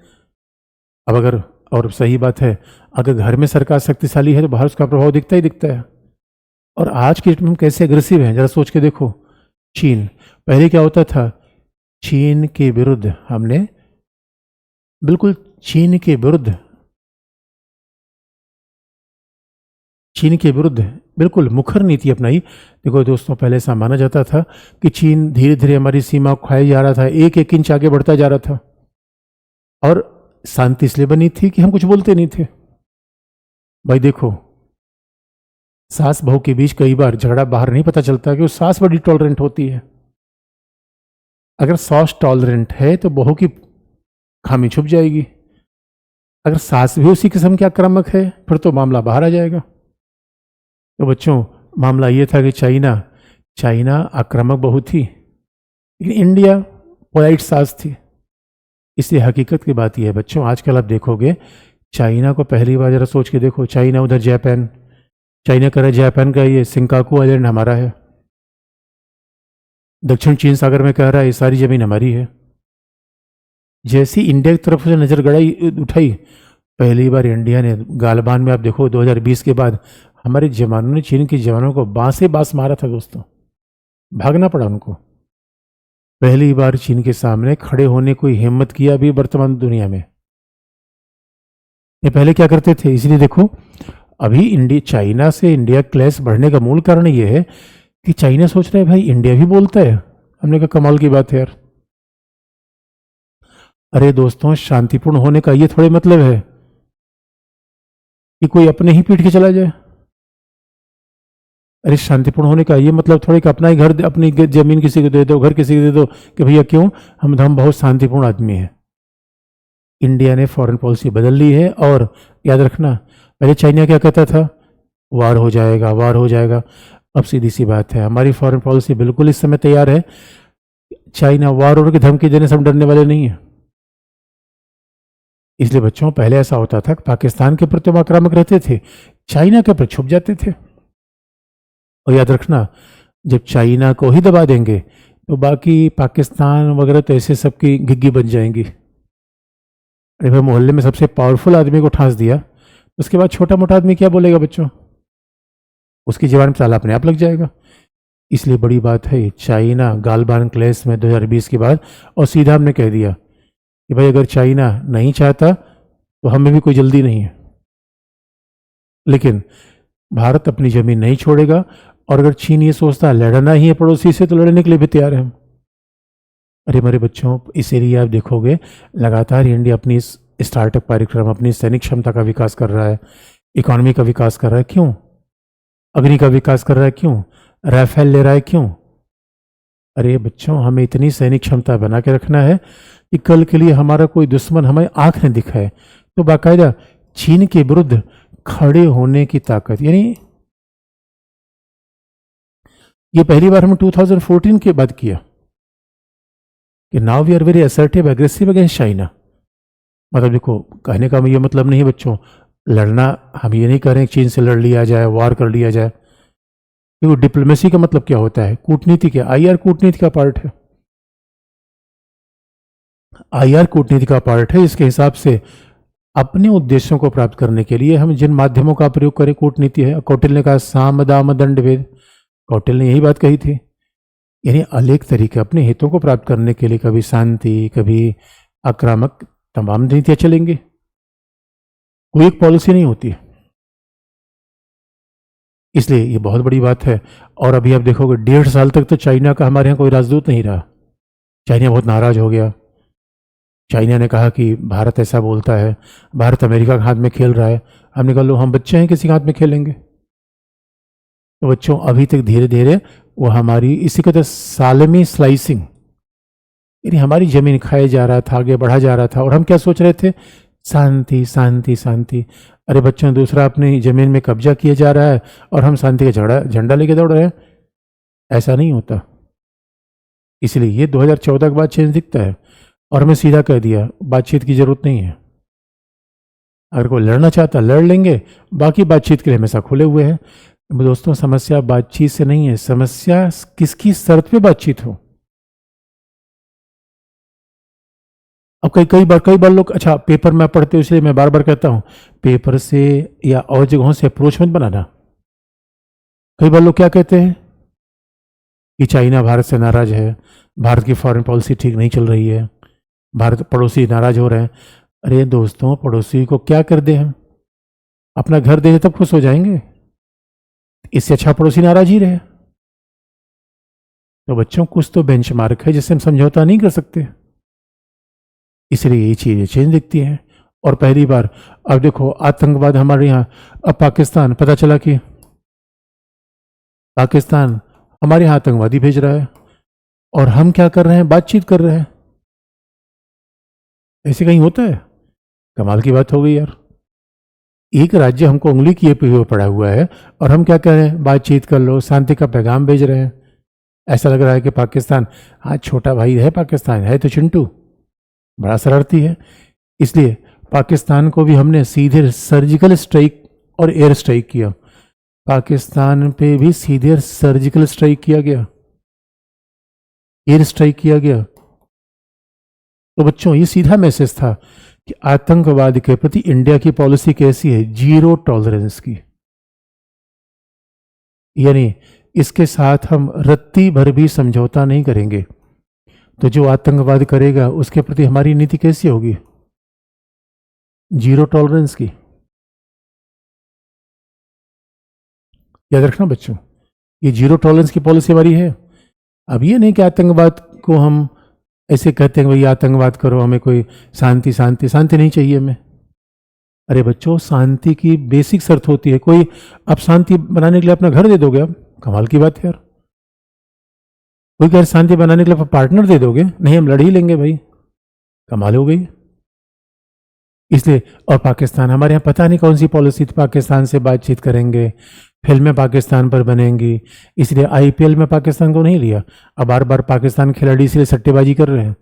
अब अगर, और सही बात है, अगर घर में सरकार शक्तिशाली है तो बाहर उसका प्रभाव दिखता ही दिखता है। और आज के डेट में हम कैसे एग्रेसिव हैं, जरा सोच के देखो। चीन, पहले क्या होता था, चीन के विरुद्ध हमने बिल्कुल चीन के विरुद्ध बिल्कुल मुखर नीति अपनाई। देखो दोस्तों, पहले ऐसा माना जाता था कि चीन धीरे धीरे हमारी सीमा को खाया जा रहा था, एक एक इंच आगे बढ़ता जा रहा था, और शांति इसलिए बनी थी कि हम कुछ बोलते नहीं थे। भाई देखो, सास बहू के बीच कई बार झगड़ा बाहर नहीं पता चलता कि वो सास बड़ी टॉलरेंट होती है। अगर सास टॉलरेंट है तो बहू की खामी छुप जाएगी। अगर सास भी उसी किस्म की आक्रामक है, फिर तो मामला बाहर आ जाएगा। तो बच्चों, मामला ये था कि चाइना आक्रामक बहू थी, लेकिन इंडिया पोलाइट सास थी। इसलिए हकीकत की बात यह है बच्चों, आजकल आप देखोगे चाइना को पहली बार जरा सोच के देखो, चाइना उधर जापान, चाइना कह रहा है जापान का ये सिंकाकू आइलैंड हमारा है, दक्षिण चीन सागर में कह रहा है ये सारी जमीन हमारी है। जैसी इंडिया की तरफ से नजर उठाई, पहली बार इंडिया ने गालबान में, आप देखो 2020 के बाद हमारे जवानों ने चीन के जवानों को बांस मारा था दोस्तों, भागना पड़ा उनको। पहली बार चीन के सामने खड़े होने को हिम्मत किया अभी वर्तमान दुनिया में। ये पहले क्या करते थे। इसलिए देखो, अभी चाइना से इंडिया क्लैश बढ़ने का मूल कारण ये है कि चाइना सोच रहा है भाई इंडिया भी बोलता है। हमने कहा कमाल की बात है यार। अरे दोस्तों, शांतिपूर्ण होने का ये थोड़े मतलब है कि कोई अपने ही पीट के चला जाए। अरे शांतिपूर्ण होने का ये मतलब थोड़े कि अपना ही घर, अपनी जमीन किसी को दे दो, घर किसी को दे दो, कि भैया क्यों, हम बहुत शांतिपूर्ण आदमी हैं। इंडिया ने फॉरेन पॉलिसी बदल ली है। और याद रखना, पहले चाइना क्या कहता था, वार हो जाएगा। अब सीधी सी बात है, हमारी फॉरेन पॉलिसी बिल्कुल इस समय तैयार है। चाइना वार की धमकी देने से हम डरने वाले नहीं है। इसलिए बच्चों, पहले ऐसा होता था कि पाकिस्तान के प्रति आक्रामक रहते थे, चाइना के प्रति छुप जाते थे। और याद रखना, जब चाइना को ही दबा देंगे तो बाकी पाकिस्तान वगैरह तो ऐसे सबकी घिग्गी बन जाएंगी। अरे भाई, मोहल्ले में सबसे पावरफुल आदमी को ठांस दिया, उसके बाद छोटा मोटा आदमी क्या बोलेगा बच्चों, उसकी जबान पर ताला अपने आप लग जाएगा। इसलिए बड़ी बात है, चाइना गालबान क्लैश में 2020 के बाद, और सीधा हमने कह दिया कि भाई अगर चाइना नहीं चाहता तो हमें भी कोई जल्दी नहीं है, लेकिन भारत अपनी जमीन नहीं छोड़ेगा, और अगर चीन ये सोचता है लड़ना ही है पड़ोसी से, तो लड़ने के लिए भी तैयार है हम। अरे मेरे बच्चों, इसीलिए आप देखोगे लगातार इंडिया अपनी स्टार्टअप कार्यक्रम, अपनी सैनिक क्षमता का विकास कर रहा है, इकोनॉमी का विकास कर रहा है। क्यों? अग्नि का विकास कर रहा है। क्यों? राफेल ले रहा है। क्यों? अरे बच्चों, हमें इतनी सैनिक क्षमता बना के रखना है कि कल के लिए हमारा कोई दुश्मन हमें आंख न दिखाए, तो बाकायदा चीन के विरुद्ध खड़े होने की ताकत। यानी ये पहली बार हमने 2014 के बाद किया कि now we are very assertive, aggressive against China. मतलब देखो, कहने का ये मतलब नहीं है बच्चों, लड़ना, हम ये नहीं कह रहे हैं चीन से लड़ लिया जाए, वार कर लिया जाए। देखो, डिप्लोमेसी का मतलब क्या होता है? कूटनीति क्या? आईआर कूटनीति का पार्ट है। आईआर कूटनीति का पार्ट है। इसके हिसाब से अपने उद्देश्यों को प्राप्त करने के लिए हम जिन माध्यमों का प्रयोग करें, कूटनीति है। कौटिल्य ने कहा साम दाम दंड भेद, कौटिल्य ने यही बात कही थी। यानी अनेक तरीके अपने हितों को प्राप्त करने के लिए, कभी शांति, कभी आक्रामक, तमाम नीतियां चलेंगे। कोई एक पॉलिसी नहीं होती, इसलिए ये बहुत बड़ी बात है। और अभी आप देखोगे 1.5 साल तक तो चाइना का हमारे यहाँ कोई राजदूत नहीं रहा। चाइना बहुत नाराज हो गया। चाइना ने कहा कि भारत ऐसा बोलता है, भारत अमेरिका के हाथ में खेल रहा है। हमने कहा लो, हम बच्चे हैं, किसी के हाथ में खेलेंगे? तो बच्चों, अभी तक धीरे धीरे वो हमारी, इसी कहते सालमी स्लाइसिंग, यानी हमारी जमीन खाया जा रहा था, आगे बढ़ा जा रहा था। और हम क्या सोच रहे थे? शांति शांति शांति। अरे बच्चों, दूसरा अपनी जमीन में कब्जा किया जा रहा है और हम शांति का झंडा लेके दौड़ रहे हैं। ऐसा नहीं होता। इसलिए ये 2014 के बाद चेंज दिखता है। और हमें सीधा कह दिया, बातचीत की जरूरत नहीं है। अगर कोई लड़ना चाहता लड़ लेंगे, बाकी बातचीत के लिए हमेशा खुले हुए हैं। दोस्तों, समस्या बातचीत से नहीं है, समस्या किसकी शर्त पे बातचीत हो। अब कई बार लोग, अच्छा पेपर में पढ़ते हो इसलिए मैं बार बार कहता हूं, पेपर से या और जगहों से अप्रोच मत बनाना। कई बार लोग क्या कहते हैं कि चाइना भारत से नाराज है, भारत की फॉरेन पॉलिसी ठीक नहीं चल रही है, भारत पड़ोसी नाराज हो रहे हैं। अरे दोस्तों, पड़ोसी को क्या कर दे हम? अपना घर दे तब खुश हो जाएंगे। इससे अच्छा पड़ोसी नाराज ही रहे। तो बच्चों, कुछ तो बेंचमार्क है जिससे हम समझौता नहीं कर सकते। इसलिए ये चीजें चेंज दिखती हैं। और पहली बार अब देखो, आतंकवाद हमारे यहाँ, अब पाकिस्तान, पता चला कि पाकिस्तान हमारे यहाँ आतंकवादी भेज रहा है और हम क्या कर रहे हैं? बातचीत कर रहे हैं। ऐसे कहीं होता है? कमाल की बात हो गई यार। एक राज्य हमको उंगली किए हुए पड़ा हुआ है और हम क्या कह रहे हैं? बातचीत कर लो, शांति का पैगाम भेज रहे हैं। ऐसा लग रहा है कि पाकिस्तान, हाँ छोटा भाई है, पाकिस्तान है तो चिंटू, बड़ा शरारती है। इसलिए पाकिस्तान को भी हमने सीधे सर्जिकल स्ट्राइक और एयर स्ट्राइक किया। पाकिस्तान पे भी सीधे सर्जिकल स्ट्राइक किया गया, एयर स्ट्राइक किया गया। तो बच्चों, ये सीधा मैसेज था कि आतंकवाद के प्रति इंडिया की पॉलिसी कैसी है? जीरो टॉलरेंस की। यानी इसके साथ हम रत्ती भर भी समझौता नहीं करेंगे। तो जो आतंकवाद करेगा उसके प्रति हमारी नीति कैसी होगी? जीरो टॉलरेंस की। याद रखना बच्चों, ये जीरो टॉलरेंस की पॉलिसी हमारी है। अब ये नहीं कि आतंकवाद को हम ऐसे कहते हैं भाई आतंकवाद करो, हमें कोई शांति शांति शांति नहीं चाहिए हमें। अरे बच्चों, शांति की बेसिक शर्त होती है। कोई आप शांति बनाने के लिए अपना घर दे दोगे? आप कमाल की बात है यार। कोई घर शांति बनाने के लिए पार्टनर दे दोगे? नहीं, हम लड़ ही लेंगे भाई। कमाल हो गई। इसलिए, और पाकिस्तान, हमारे यहाँ पता नहीं कौन सी पॉलिसी थी, पाकिस्तान से बातचीत करेंगे, फिल्में पाकिस्तान पर बनेंगी। इसलिए आईपीएल में पाकिस्तान को नहीं लिया। अब बार बार पाकिस्तान खिलाड़ी इसलिए सट्टेबाजी कर रहे हैं।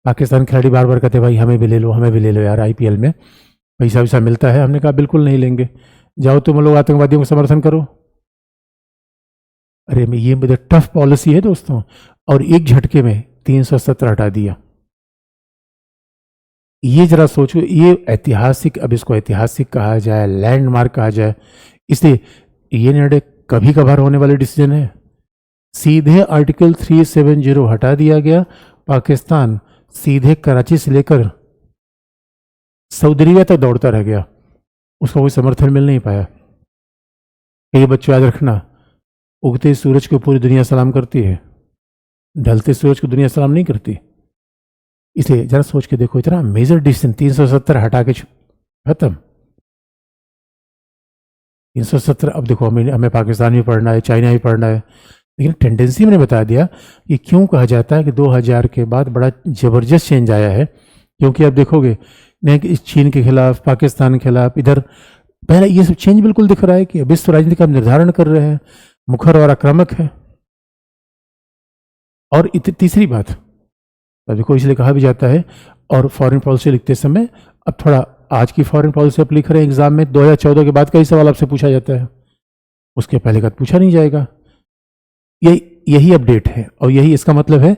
पाकिस्तान खिलाड़ी बार बार कहते भाई हमें भी ले लो, हमें भी ले लो यार, आईपीएल में पैसा वैसा मिलता है। हमने कहा बिल्कुल नहीं लेंगे, जाओ तुम लोग आतंकवादियों को समर्थन करो। अरे ये मुझे टफ पॉलिसी है दोस्तों। और एक झटके में 370 हटा दिया। ये जरा सोचो, ये ऐतिहासिक, अब इसको ऐतिहासिक कहा जाए, लैंडमार्क कहा जाए। इसलिए ये निर्णय कभी कभार होने वाले डिसीजन है। सीधे आर्टिकल 370 हटा दिया गया। पाकिस्तान सीधे कराची से लेकर सऊदी अरबिया तक दौड़ता रह गया, उसका कोई समर्थन मिल नहीं पाया। ये बच्चों याद रखना, उगते सूरज को पूरी दुनिया सलाम करती है, ढलते सूरज को दुनिया सलाम नहीं करती। इसलिए जरा सोच के देखो, इतना मेजर डिसीजन 370 हटा के खत्म। 370, अब देखो हमें पाकिस्तान भी पढ़ना है, चाइना भी पढ़ना है, लेकिन टेंडेंसी मैंने बता दिया कि क्यों कहा जाता है कि 2000 के बाद बड़ा ज़बरदस्त चेंज आया है। क्योंकि आप देखोगे नहीं, चीन के खिलाफ, पाकिस्तान के खिलाफ, इधर पहले ये सब चेंज बिल्कुल दिख रहा है कि विश्व राजनीति का निर्धारण कर रहे हैं, मुखर और आक्रामक है। और तीसरी बात, अब देखो इसलिए कहा भी जाता है, और फॉरेन पॉलिसी लिखते समय अब थोड़ा आज की फॉरेन पॉलिसी आप लिख रहे हैं एग्जाम में, 2014 के बाद का ही सवाल आपसे पूछा जाता है, उसके पहले का पूछा नहीं जाएगा। यही अपडेट है और यही इसका मतलब है।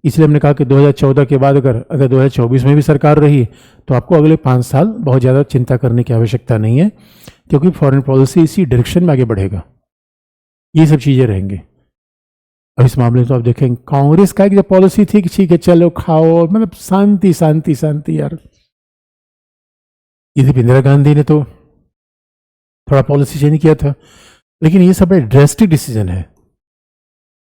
इसलिए हमने कहा कि 2014 के बाद अगर 2024 में भी सरकार रही तो आपको अगले 5 साल बहुत ज़्यादा चिंता करने की आवश्यकता नहीं है, क्योंकि फॉरेन पॉलिसी इसी डायरेक्शन में आगे बढ़ेगा, ये सब चीज़ें रहेंगी। अब इस मामले में तो आप देखेंगे कांग्रेस का एक जो पॉलिसी थी कि ठीक है चलो खाओ, मतलब शांति शांति शांति यार। यदि इंदिरा गांधी ने तो थोड़ा पॉलिसी चेंज किया था, लेकिन ये सब बड़े ड्रेस्टिक डिसीजन है,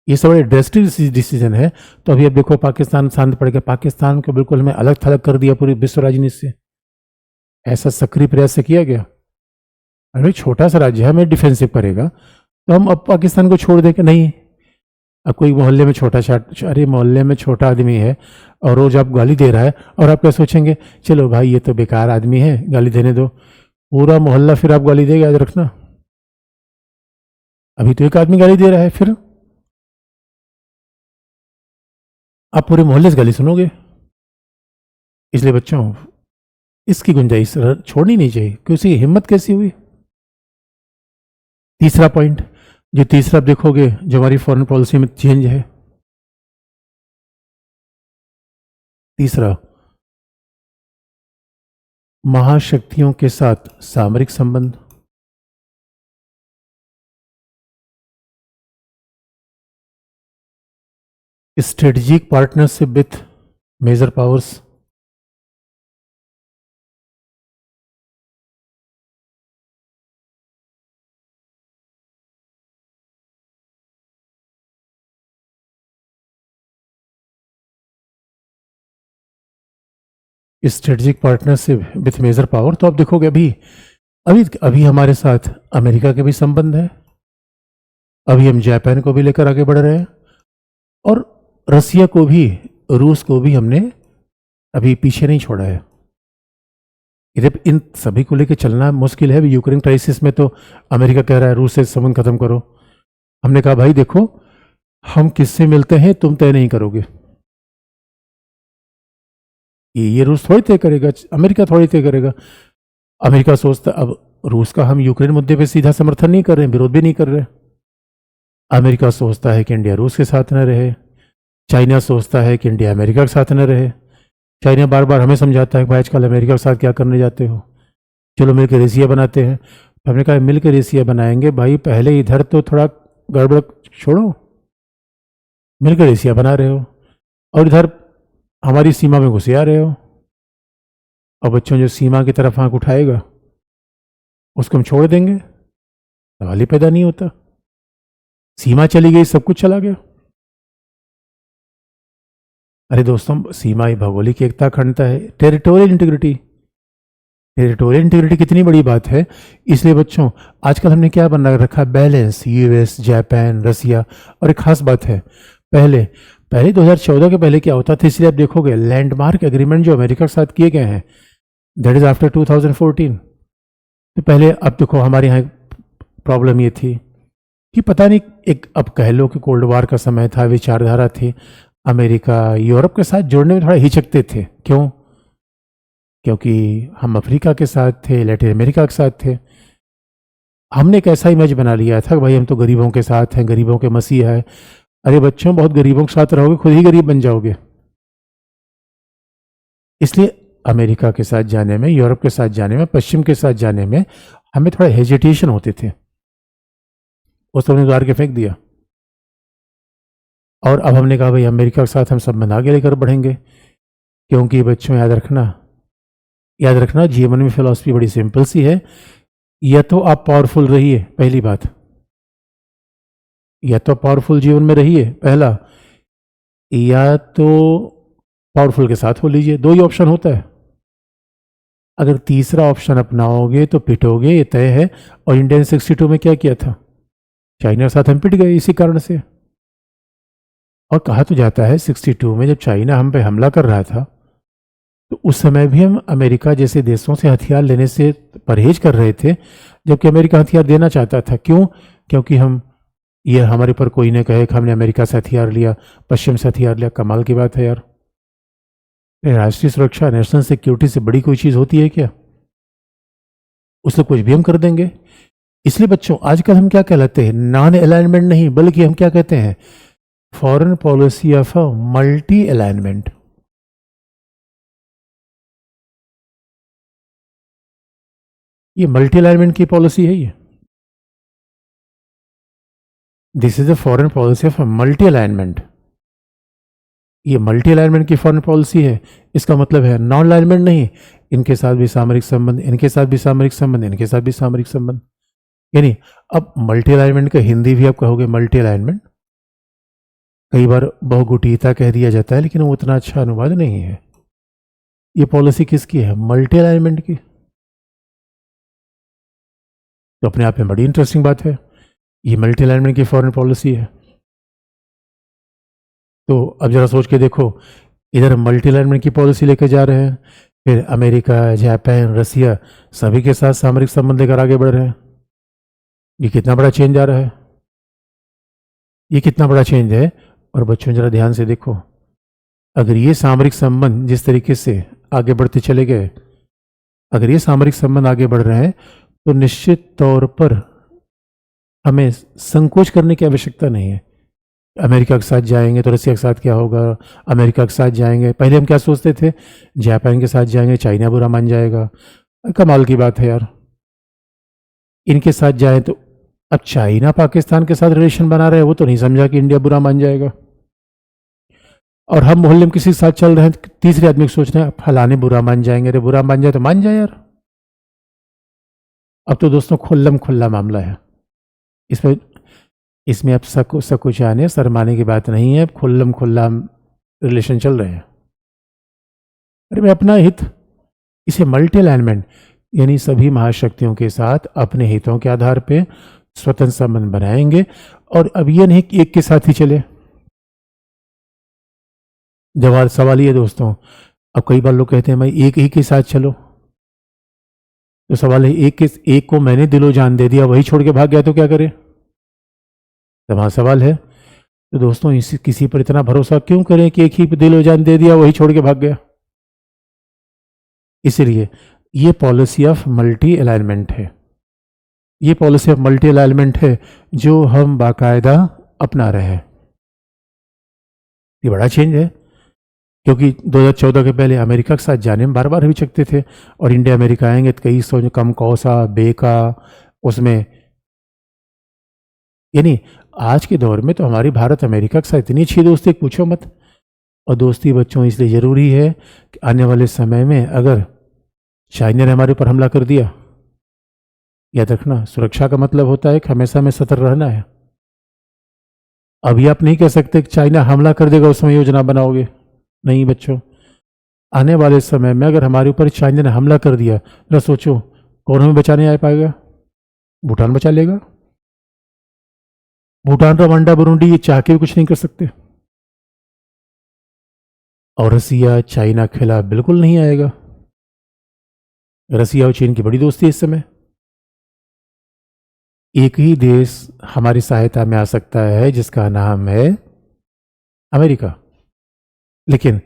ये सब बड़े ड्रेस्टिक डिसीजन है। तो अभी अब देखो पाकिस्तान शांत पड़ गया, पाकिस्तान को बिल्कुल हमें अलग थलग कर दिया पूरी विश्व राजनीति से, ऐसा सक्रिय प्रयास से किया गया। अरे छोटा सा राज्य है, हमें डिफेंसिव करेगा तो हम अब पाकिस्तान को छोड़ दें कि नहीं। अब कोई मोहल्ले में अरे मोहल्ले में छोटा आदमी है और रोज आप गाली दे रहा है, और आप क्या सोचेंगे, चलो भाई ये तो बेकार आदमी है, गाली देने दो। पूरा मोहल्ला फिर आप गाली देगा, याद रखना। अभी तो एक आदमी गाली दे रहा है, फिर आप पूरे मोहल्ले से गाली सुनोगे। इसलिए बच्चों इसकी गुंजाइश छोड़नी नहीं चाहिए कि उसकी हिम्मत कैसी हुई। तीसरा पॉइंट, जो तीसरा आप देखोगे जो हमारी फॉरेन पॉलिसी में चेंज है, तीसरा महाशक्तियों के साथ सामरिक संबंध। Strategic partnership with major powers. Strategic partnership with major power, तो आप देखोगे अभी अभी अभी हमारे साथ अमेरिका के भी संबंध है, अभी हम जापान को भी लेकर आगे बढ़ रहे हैं, और रसिया को भी, रूस को भी हमने अभी पीछे नहीं छोड़ा है। इधर इन सभी को लेकर चलना मुश्किल है। यूक्रेन क्राइसिस में तो अमेरिका कह रहा है रूस से संबंध खत्म करो। हमने कहा भाई देखो हम किससे मिलते हैं तुम तय नहीं करोगे, ये रूस थोड़ी तय करेगा, अमेरिका थोड़ी तय करेगा। अमेरिका सोचता, अब रूस का हम यूक्रेन मुद्दे पे सीधा समर्थन नहीं कर रहे हैं, विरोध भी नहीं कर रहे। अमेरिका सोचता है कि इंडिया रूस के साथ न रहे, चाइना सोचता है कि इंडिया अमेरिका के साथ न रहे। चाइना बार बार हमें समझाता है कि भाई आजकल अमेरिका के साथ क्या करने जाते हो, चलो मिलकर एशिया बनाते हैं। हमने कहा मिलकर एशिया बनाएंगे भाई, पहले इधर तो थोड़ा गड़बड़ छोड़ो, मिलकर एशिया बना रहे हो और इधर हमारी सीमा में घुसे आ रहे हो। और बच्चों जो सीमा की तरफ आंख उठाएगा उसको हम छोड़ देंगे, सवाल ही पैदा नहीं होता। सीमा चली गई, सब कुछ चला गया। अरे दोस्तों, सीमा ही भौगोलिक एकता अखंडता है, टेरिटोरियल इंटीग्रिटी। टेरिटोरियल इंटीग्रिटी कितनी बड़ी बात है। इसलिए बच्चों आजकल हमने क्या बना रखा है, बैलेंस, यूएस, जापान, रसिया। और एक खास बात है, पहले 2014 के पहले क्या होता था, इसलिए आप देखोगे लैंडमार्क एग्रीमेंट जो अमेरिका के साथ किए गए हैं, दैट इज आफ्टर 2014। तो पहले, अब देखो हमारे यहाँ प्रॉब्लम ये थी कि पता नहीं, एक अब कह लो कि कोल्ड वार का समय था, विचारधारा थी, अमेरिका यूरोप के साथ जुड़ने में थोड़ा हिचकते थे। क्यों? क्योंकि हम अफ्रीका के साथ थे, लैटिन अमेरिका के साथ थे। हमने एक ऐसा इमेज बना लिया था कि भाई हम तो गरीबों के साथ हैं, गरीबों के मसीहा है। अरे बच्चों, बहुत गरीबों के साथ रहोगे खुद ही गरीब बन जाओगे। इसलिए अमेरिका के साथ जाने में, यूरोप के साथ जाने में, पश्चिम के साथ जाने में हमें थोड़ा हेजिटेशन होते थे, उस तो हमने उतार के फेंक दिया। और अब हमने कहा भाई अमेरिका के साथ हम संबंध आगे लेकर बढ़ेंगे, क्योंकि बच्चों याद रखना जीवन में फिलॉसफी बड़ी सिंपल सी है, या तो आप पावरफुल रहिए, पहली बात, या तो पावरफुल जीवन में रहिए पहला, या तो पावरफुल के साथ हो लीजिए, दो ही ऑप्शन होता है। अगर तीसरा ऑप्शन अपनाओगे तो पिटोगे, ये तय है। और इंडिया ने 62 में क्या किया था, चाइना के साथ हम पिट गए इसी कारण से। और कहा तो जाता है 62 में जब चाइना हम पे हमला कर रहा था तो उस समय भी हम अमेरिका जैसे देशों से हथियार लेने से परहेज कर रहे थे, जबकि अमेरिका हथियार देना चाहता था। क्यों? क्योंकि हम, ये हमारे पर कोई ने कहे कि हमने अमेरिका से हथियार लिया, पश्चिम से हथियार लिया, कमाल की बात है यार। राष्ट्रीय सुरक्षा, नेशनल सिक्योरिटी से बड़ी कोई चीज़ होती है क्या? उससे कुछ भी हम कर देंगे। इसलिए बच्चों आजकल हम क्या कहलाते हैं, नॉन अलाइनमेंट नहीं, बल्कि हम क्या कहते हैं, foreign policy of a multi alignment. ये मल्टी अलाइनमेंट की पॉलिसी है ये। This is a foreign policy of multi alignment. ये मल्टी अलाइनमेंट की फॉरेन पॉलिसी है। इसका मतलब है नॉन अलाइनमेंट नहीं, इनके साथ भी सामरिक संबंध, इनके साथ भी सामरिक संबंध, इनके साथ भी सामरिक संबंध। यानी अब मल्टी अलाइनमेंट का हिंदी भी आप कहोगे मल्टी अलाइनमेंट। कई बार बहुगुटीयता कह दिया जाता है, लेकिन वो उतना अच्छा अनुवाद नहीं है। ये पॉलिसी किसकी है, मल्टी अलाइनमेंट की। तो अपने आप में बड़ी इंटरेस्टिंग बात है, ये मल्टी अलाइनमेंट की फॉरेन पॉलिसी है। तो अब जरा सोच के देखो, इधर मल्टी अलाइनमेंट की पॉलिसी लेकर जा रहे हैं, फिर अमेरिका, जापान, रसिया सभी के साथ सामरिक संबंध लेकर आगे बढ़ रहे हैं। ये कितना बड़ा चेंज आ रहा है, ये कितना बड़ा चेंज है। और बच्चों जरा ध्यान से देखो, अगर ये सामरिक संबंध जिस तरीके से आगे बढ़ते चले गए, अगर ये सामरिक संबंध आगे बढ़ रहे हैं, तो निश्चित तौर पर हमें संकोच करने की आवश्यकता नहीं है। अमेरिका के साथ जाएंगे तो रसिया के साथ क्या होगा, अमेरिका के साथ जाएंगे, पहले हम क्या सोचते थे, जापान के साथ जाएंगे चाइना बुरा मान जाएगा। कमाल की बात है यार, इनके साथ जाए तो, अब चाइना पाकिस्तान के साथ रिलेशन बना रहे हैं, वो तो नहीं समझा कि इंडिया बुरा मान जाएगा। और हम मोहल्ले में किसी के साथ चल रहे हैं, तीसरे आदमी को सोच रहे हैं फलाने बुरा मान जाएंगे, अरे बुरा मान जाए तो मान जाए यार। अब तो दोस्तों खुल्लम खुल्ला मामला है, इसमें इसमें अब सकुचाने शर्माने की बात नहीं है, खुल्लम खुल्ला रिलेशन चल रहे हैं। अरे मैं अपना हित, इसे मल्टी अलाइनमेंट, यानी सभी महाशक्तियों के साथ अपने हितों के आधार पे स्वतंत्र संबंध बनाएंगे। और अब ये नहीं कि एक के साथ ही चले। जवाब सवाल ये दोस्तों, अब कई बार लोग कहते हैं भाई एक ही के साथ चलो, तो सवाल है एक को मैंने दिलो जान दे दिया, वही छोड़ के भाग गया तो क्या करे। तो सवाल है, तो दोस्तों किसी पर इतना भरोसा क्यों करें कि एक ही दिलो जान दे दिया वही छोड़ के भाग गया। इसलिए ये पॉलिसी ऑफ मल्टी अलाइनमेंट है, ये पॉलिसी ऑफ मल्टी अलाइनमेंट है जो हम बाकायदा अपना रहे हैं। ये बड़ा चेंज है, क्योंकि 2014 के पहले अमेरिका के साथ जाने में बार बार हिचकते थे, और इंडिया अमेरिका आएंगे तो कई सौ कम कौसा बेका उसमें। यानी आज के दौर में तो हमारी भारत अमेरिका के साथ इतनी अच्छी दोस्ती पूछो मत। और दोस्ती बच्चों इसलिए ज़रूरी है कि आने वाले समय में अगर चाइना ने हमारे ऊपर हमला कर दिया, याद रखना सुरक्षा का मतलब होता है कि हमेशा हमें सतर्क रहना है। अभी आप नहीं कह सकते कि चाइना हमला कर देगा उस समय योजना बनाओगे, नहीं बच्चों। आने वाले समय में अगर हमारे ऊपर चाइना ने हमला कर दिया, जरा सोचो कौन हमें बचाने आ पाएगा? भूटान बचा लेगा? भूटान, रवांडा, बुरुंडी ये चाह के भी कुछ नहीं कर सकते। और रसिया चाइना के खिलाफ बिल्कुल नहीं आएगा। रसिया और चीन की बड़ी दोस्ती है इस समय। एक ही देश हमारी सहायता में आ सकता है जिसका नाम है अमेरिका। लेकिन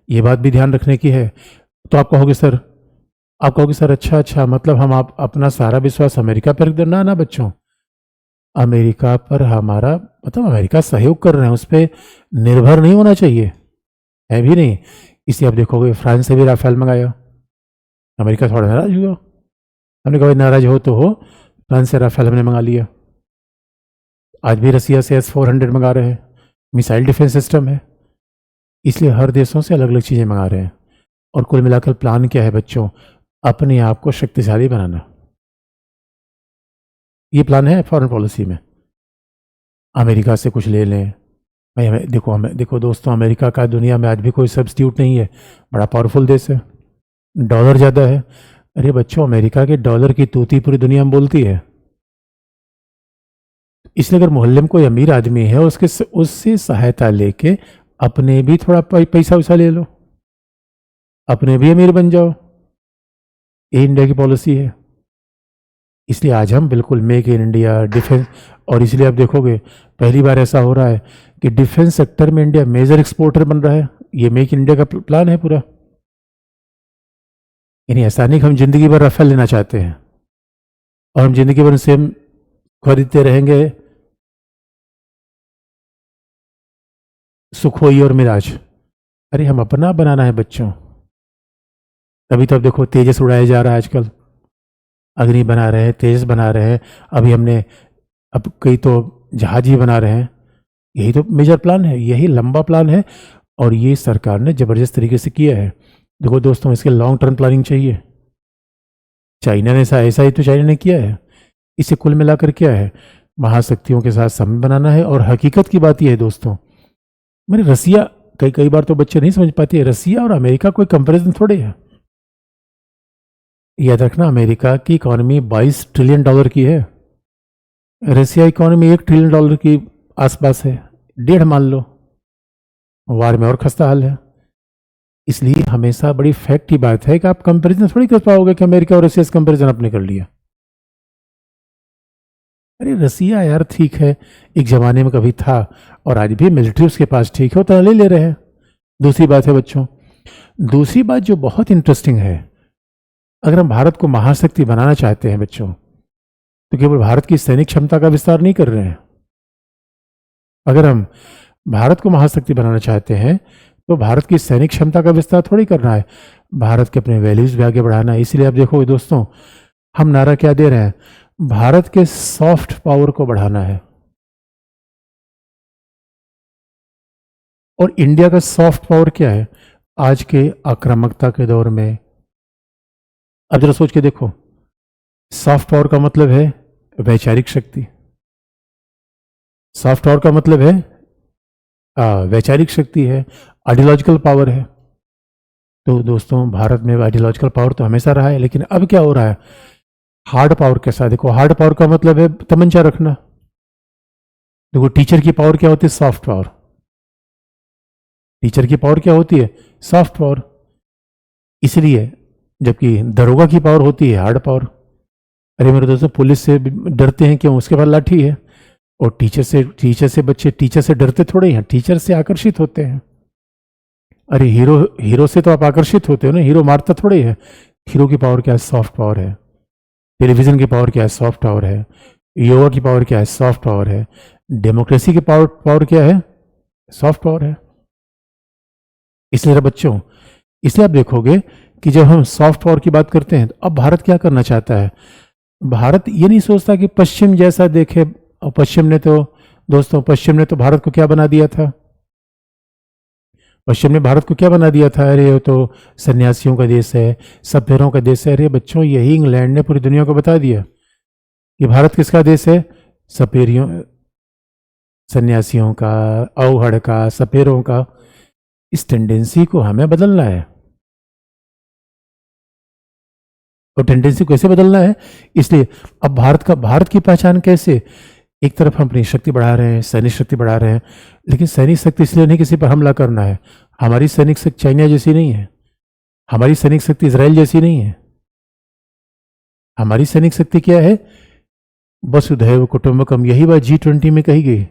ये बात भी ध्यान रखने की है। तो आप कहोगे सर अच्छा मतलब हम आप अपना सारा विश्वास अमेरिका पर रख देना ना बच्चों। अमेरिका पर हमारा मतलब अमेरिका सहयोग कर रहे हैं, उस पर निर्भर नहीं होना चाहिए, है भी नहीं। इसलिए आप देखोगे फ्रांस से भी राफेल मंगाया, अमेरिका थोड़ा नाराज हुआ। हमने कहा नाराज हो तो हो, फ्रांस से राफेल हमने मंगा लिया। आज भी रसिया से S-400 मंगा रहे हैं, मिसाइल डिफेंस सिस्टम है। इसलिए हर देशों से अलग अलग चीज़ें मंगा रहे हैं। और कुल मिलाकर प्लान क्या है बच्चों? अपने आप को शक्तिशाली बनाना। ये प्लान है फॉरेन पॉलिसी में। अमेरिका से कुछ ले लें। भाई देखो दोस्तों, अमेरिका का दुनिया में आज भी कोई सब्स्टिट्यूट नहीं है, बड़ा पावरफुल देश है, डॉलर ज़्यादा है। अरे बच्चों, अमेरिका के डॉलर की तूती पूरी दुनिया में बोलती है। इसलिए अगर मोहल्ले में कोई अमीर आदमी है, उससे सहायता लेके अपने भी थोड़ा पैसा वैसा ले लो, अपने भी अमीर बन जाओ। ये इंडिया की पॉलिसी है। इसलिए आज हम बिल्कुल मेक इन इंडिया डिफेंस, और इसलिए आप देखोगे पहली बार ऐसा हो रहा है कि डिफेंस सेक्टर में इंडिया मेजर एक्सपोर्टर बन रहा है। ये मेक इन इंडिया का प्लान है पूरा। यानी ऐसा नहीं कि हम जिंदगी भर राफेल लेना चाहते हैं और हम जिंदगी भर सेम खरीदते रहेंगे सुखोई और मिराज। अरे हम अपना बनाना है बच्चों। तभी तो अब देखो तेजस उड़ाया जा रहा है आजकल, अग्नि बना रहे हैं, तेजस बना रहे हैं, अभी हमने अब कई तो जहाज ही बना रहे हैं। यही तो मेजर प्लान है, यही लंबा प्लान है, और ये सरकार ने ज़बरदस्त तरीके से किया है। देखो दोस्तों, इसके लॉन्ग टर्म प्लानिंग चाहिए। चाइना ने ऐसा ही तो चाइना ने किया है। इसे कुल मिलाकर क्या है, महाशक्तियों के साथ समझ बनाना है। और हकीकत की बात यह है दोस्तों, मैंने रसिया, कई बार तो बच्चे नहीं समझ पाते, रसिया और अमेरिका कोई कंपैरिजन थोड़े है। याद रखना, अमेरिका की इकॉनमी 22 ट्रिलियन डॉलर की है, रसिया इकॉनमी 1 ट्रिलियन डॉलर की आसपास है, 1.5 मान लो। वार में और खस्ता हाल है। इसलिए हमेशा बड़ी फैक्ट की बात है कि आप कंपैरिजन थोड़ी कर पाओगे कि अमेरिका और रसिया से कंपैरिजन आपने कर लिया। अरे रसिया यार ठीक है, एक जमाने में कभी था, और आज भी मिलिट्री उसके पास ठीक है, तो ले रहे हैं। दूसरी बात है बच्चों, दूसरी बात जो बहुत इंटरेस्टिंग है, अगर हम भारत को महाशक्ति बनाना चाहते हैं बच्चों, तो केवल भारत की सैनिक क्षमता का विस्तार नहीं कर रहे हैं। अगर हम भारत को महाशक्ति बनाना चाहते हैं तो भारत की सैनिक क्षमता का विस्तार थोड़ी करना है, भारत के अपने वैल्यूज भी आगे बढ़ाना है। इसलिए आप देखो दोस्तों, हम नारा क्या दे रहे हैं, भारत के सॉफ्ट पावर को बढ़ाना है। और इंडिया का सॉफ्ट पावर क्या है आज के आक्रामकता के दौर में? अब जरा सोच के देखो, सॉफ्ट पावर का मतलब है वैचारिक शक्ति। सॉफ्ट पावर का मतलब है वैचारिक शक्ति है, आइडियोलॉजिकल पावर है। तो दोस्तों, भारत में आइडियोलॉजिकल पावर तो हमेशा रहा है, लेकिन अब क्या हो रहा है, हार्ड पावर के साथ। देखो, हार्ड पावर का मतलब है तमंचा रखना। देखो, टीचर की पावर क्या होती है, सॉफ्ट पावर। टीचर की पावर क्या होती है, सॉफ्ट पावर। इसलिए जबकि दरोगा की पावर होती है हार्ड पावर। अरे मेरे दोस्तों, पुलिस से डरते हैं क्यों, उसके पास लाठी है। और बच्चे टीचर से डरते थोड़े हैं, टीचर से आकर्षित होते हैं। अरे हीरो से तो आप आकर्षित होते हो ना, हीरो मारता थोड़े है। हीरो की पावर क्या है, सॉफ्ट पावर है। टेलीविजन की पावर क्या है, सॉफ्ट पावर है। योगा की पावर क्या है, सॉफ्ट पावर है। डेमोक्रेसी की पावर क्या है, सॉफ्ट पावर है। इसलिए बच्चों, इसलिए आप देखोगे कि जब हम सॉफ्ट पावर की बात करते हैं, तो अब भारत क्या करना चाहता है, भारत ये नहीं सोचता कि पश्चिम जैसा देखे। और पश्चिम ने तो भारत को क्या बना दिया था, पश्चिम ने भारत को क्या बना दिया था, अरे वो तो सन्यासियों का देश है, सभ्यरों का देश है। अरे बच्चों, यही इंग्लैंड ने पूरी दुनिया को बता दिया कि भारत किसका देश है, सपेरियों, सन्यासियों का, अवहड़ का, सपेरों का। इस टेंडेंसी को हमें बदलना है। और टेंडेंसी को कैसे बदलना है, इसलिए अब भारत की पहचान कैसे, एक तरफ हम अपनी शक्ति बढ़ा रहे हैं, सैनिक शक्ति बढ़ा रहे हैं, लेकिन सैनिक शक्ति इसलिए नहीं किसी पर हमला करना है। हमारी सैनिक शक्ति चाइना जैसी नहीं है, हमारी सैनिक शक्ति इजराइल जैसी नहीं है। हमारी सैनिक शक्ति क्या है, वसुधैव कुटुंबकम, यही बात G20 में कही गई।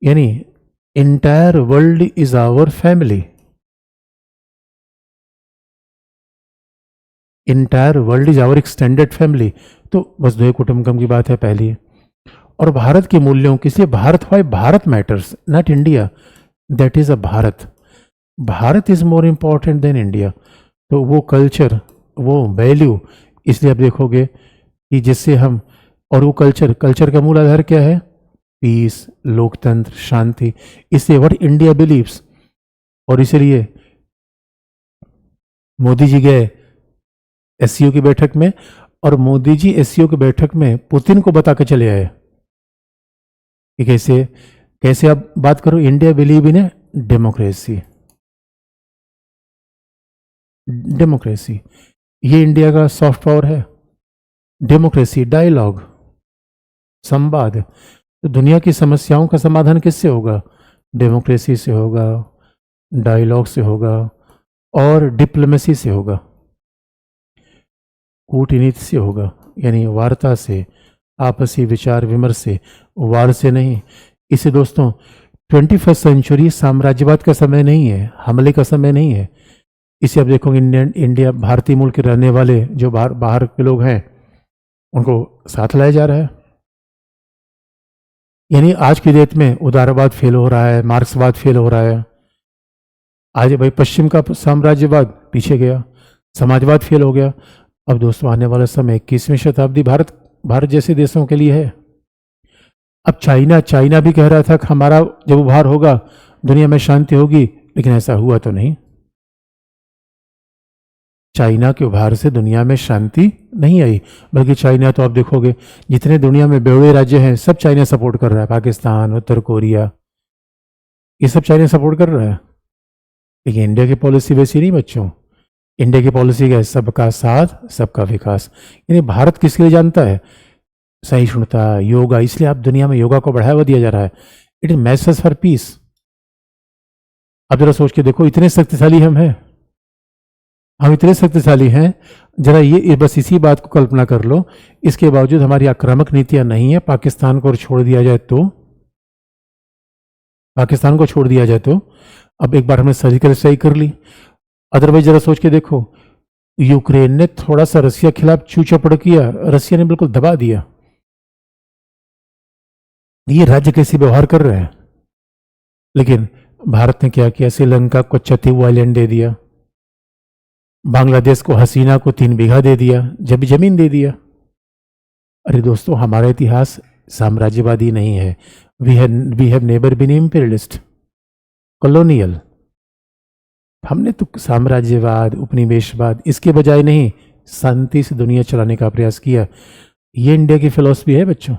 यानी entire world is our family, entire world is our extended family. तो वसुधैव कुटुंबकम की बात है पहली। और भारत के मूल्यों के लिए Bharat matters, not India, that is a Bharat is more important than India. तो वो कल्चर, वो वैल्यू, इसलिए आप देखोगे कि जिससे हम, और वो कल्चर का मूल आधार क्या है, पीस, लोकतंत्र, शांति। इसलिए व्हाट इंडिया बिलीव्स। और इसलिए मोदी जी गए एससीओ की बैठक में, और मोदी जी एससीओ की बैठक में पुतिन को बता के चले आए कि कैसे कैसे आप बात करो, India believe in a democracy. Democracy ये इंडिया का सॉफ्ट पावर है। डेमोक्रेसी डायलॉग, संवाद। तो दुनिया की समस्याओं का समाधान किससे होगा? डेमोक्रेसी से होगा, डायलॉग से होगा और डिप्लोमेसी से होगा, कूटनीति से होगा, यानी वार्ता से, आपसी विचार विमर्श से, वार से नहीं। इसे दोस्तों 21st सेंचुरी साम्राज्यवाद का समय नहीं है, हमले का समय नहीं है। इसे आप देखोगे इंडिया भारतीय मूल के रहने वाले जो बाहर के लोग हैं उनको साथ लाया जा रहा है। यानी आज की डेट में उदारवाद फेल हो रहा है, मार्क्सवाद फेल हो रहा है। आज भाई पश्चिम का साम्राज्यवाद पीछे गया, समाजवाद फेल हो गया। अब दोस्तों आने वाला समय 21वीं शताब्दी भारत जैसे देशों के लिए है। अब चाइना भी कह रहा था कि हमारा जब उभार होगा दुनिया में शांति होगी, लेकिन ऐसा हुआ तो नहीं। चाइना के उभार से दुनिया में शांति नहीं आई, बल्कि चाइना तो आप देखोगे जितने दुनिया में बेवड़े राज्य हैं सब चाइना सपोर्ट कर रहा है। पाकिस्तान, उत्तर कोरिया, ये सब चाइना सपोर्ट कर रहा है। लेकिन इंडिया की पॉलिसी वैसी नहीं बच्चों। इंडिया की पॉलिसी क्या है? सबका साथ सबका विकास। यानी भारत किसके लिए जानता है? सहिष्णुता, योगा। इसलिए आप दुनिया में योगा को बढ़ावा दिया जा रहा है। It is message for piece. अब जरा सोच के देखो, इतने शक्तिशाली हम इतने शक्तिशाली हैं। जरा ये बस इसी बात को कल्पना कर लो, इसके बावजूद हमारी आक्रामक नीतियां नहीं है। पाकिस्तान को छोड़ दिया जाए तो अब एक बार हमने सर्जिकल स्ट्राइक कर ली। अदरवाइज जरा सोच के देखो, यूक्रेन ने थोड़ा सा रसिया के खिलाफ चू चपड़ किया, रसिया ने बिल्कुल दबा दिया। ये राज्य कैसे व्यवहार कर रहे हैं। लेकिन भारत ने क्या किया? श्रीलंका को चतीऊ आइलैंड दे दिया, बांग्लादेश को हसीना को 3 बीघा दे दिया, जब जमीन दे दिया। अरे दोस्तों, हमारा इतिहास साम्राज्यवादी नहीं है। We have never been imperialist, colonial. हमने तो साम्राज्यवाद, उपनिवेशवाद, इसके बजाय नहीं, शांति से दुनिया चलाने का प्रयास किया। ये इंडिया की फिलॉसफी है बच्चों।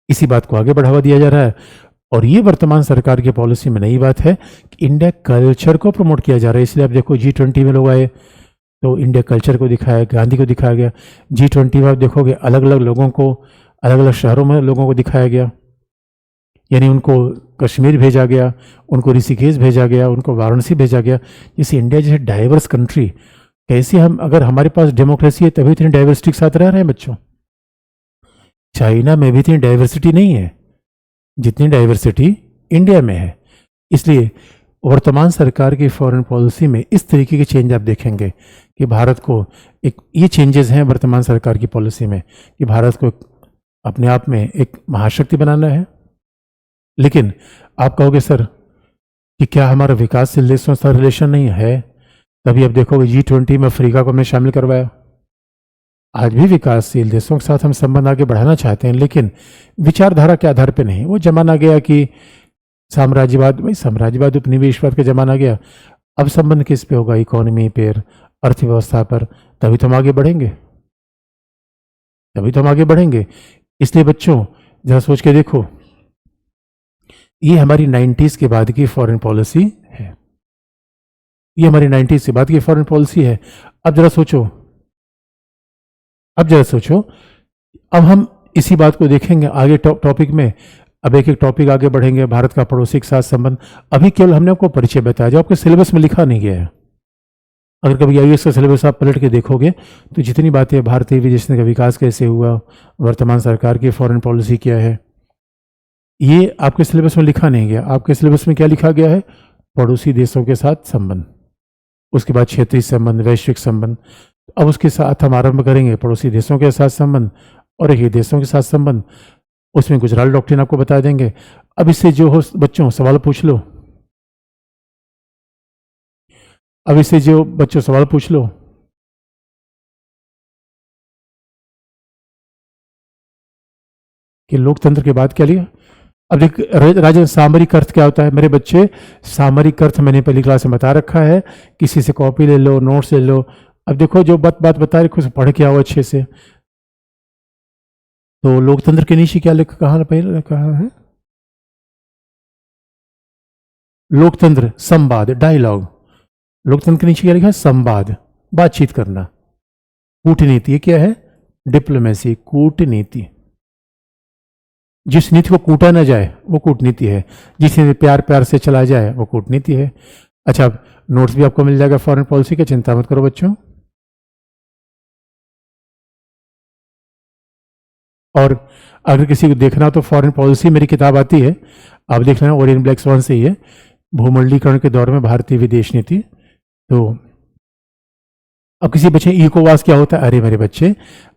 इसी बात को आगे बढ़ावा दिया जा रहा है। और ये वर्तमान सरकार की पॉलिसी में नई बात है कि इंडिया कल्चर को प्रमोट किया जा रहा है। इसलिए आप देखो G20 में लोग आए तो इंडिया कल्चर को दिखाया, गांधी को दिखाया गया। G20 में आप देखोगे अलग अलग लोगों को, अलग अलग शहरों में लोगों को दिखाया गया। यानी उनको कश्मीर भेजा गया, उनको ऋषिकेश भेजा गया, उनको वाराणसी भेजा गया। जैसे इंडिया जैसे डाइवर्स कंट्री, कैसे हम, अगर हमारे पास डेमोक्रेसी है तभी इतनी डाइवर्सिटी के साथ रह रहे हैं बच्चों। चाइना में भी इतनी डाइवर्सिटी नहीं है जितनी डाइवर्सिटी इंडिया में है। इसलिए वर्तमान सरकार की फॉरेन पॉलिसी में इस तरीके के चेंज आप देखेंगे कि भारत को एक, ये चेंजेस हैं वर्तमान सरकार की पॉलिसी में कि भारत को अपने आप में एक महाशक्ति बनाना है। लेकिन आप कहोगे सर कि क्या हमारा विकासशील देशों से रिलेशन नहीं है? तभी आप देखोगे G20 में अफ्रीका को हमने शामिल करवाया। आज भी विकासशील देशों के साथ हम संबंध आगे बढ़ाना चाहते हैं, लेकिन विचारधारा के आधार पर नहीं। वो जमाना गया कि साम्राज्यवाद उपनिवेशवाद का जमाना गया। अब संबंध किस पे होगा? इकोनॉमी पर, अर्थव्यवस्था पर। तभी तो हम आगे बढ़ेंगे। इसलिए बच्चों जरा सोच के देखो, ये हमारी 90s के बाद की फॉरेन पॉलिसी है। अब जरा सोचो, अब हम इसी बात को देखेंगे आगे टॉपिक में। अब एक टॉपिक आगे बढ़ेंगे, भारत का पड़ोसी के साथ संबंध। अभी केवल हमने आपको परिचय बताया जो आपके सिलेबस में लिखा नहीं गया है। अगर कभी IAS का सिलेबस आप पलट के देखोगे तो जितनी बातें भारतीय विदेश नीति का विकास कैसे हुआ, वर्तमान सरकार की फॉरेन पॉलिसी क्या है, ये आपके सिलेबस में लिखा नहीं गया। आपके सिलेबस में क्या लिखा गया है? पड़ोसी देशों के साथ संबंध, उसके बाद क्षेत्रीय संबंध, वैश्विक संबंध। अब उसके साथ हम आरंभ करेंगे पड़ोसी देशों के साथ संबंध और एक देशों के साथ संबंध। उसमें गुजराल डॉक्ट्रिन आपको बता देंगे। अब इससे जो हो बच्चों सवाल पूछ लो, कि लोकतंत्र के बाद क्या लिया। अब देख राजन, सामरिक अर्थ क्या होता है मेरे बच्चे? सामरिक अर्थ मैंने पहली क्लास में बता रखा है, किसी से कॉपी ले लो, नोट्स ले लो। अब देखो जो बात बता रही, खुद पढ़ के आओ अच्छे से। तो लोकतंत्र के नीचे क्या लिखा, कहाँ पहले कहा है? लोकतंत्र संवाद, डायलॉग। लोकतंत्र के नीचे क्या लिखा है? संवाद, बातचीत करना। कूटनीति, ये क्या है? डिप्लोमेसी, कूटनीति। जिस नीति को कूटा ना जाए वो कूटनीति है, जिसे प्यार प्यार से चला जाए वो कूटनीति है। अच्छा, नोट्स भी आपको मिल जाएगा फॉरेन पॉलिसी का, चिंता मत करो बच्चों। और अगर किसी को देखना हो तो फॉरेन पॉलिसी मेरी किताब आती है, आप देख लेना, ओरियन ब्लैक स्वान से ही है, भूमंडलीकरण के दौर में भारतीय विदेश नीति। तो अब किसी बच्चे इकोवास क्या होता है? अरे मेरे बच्चे,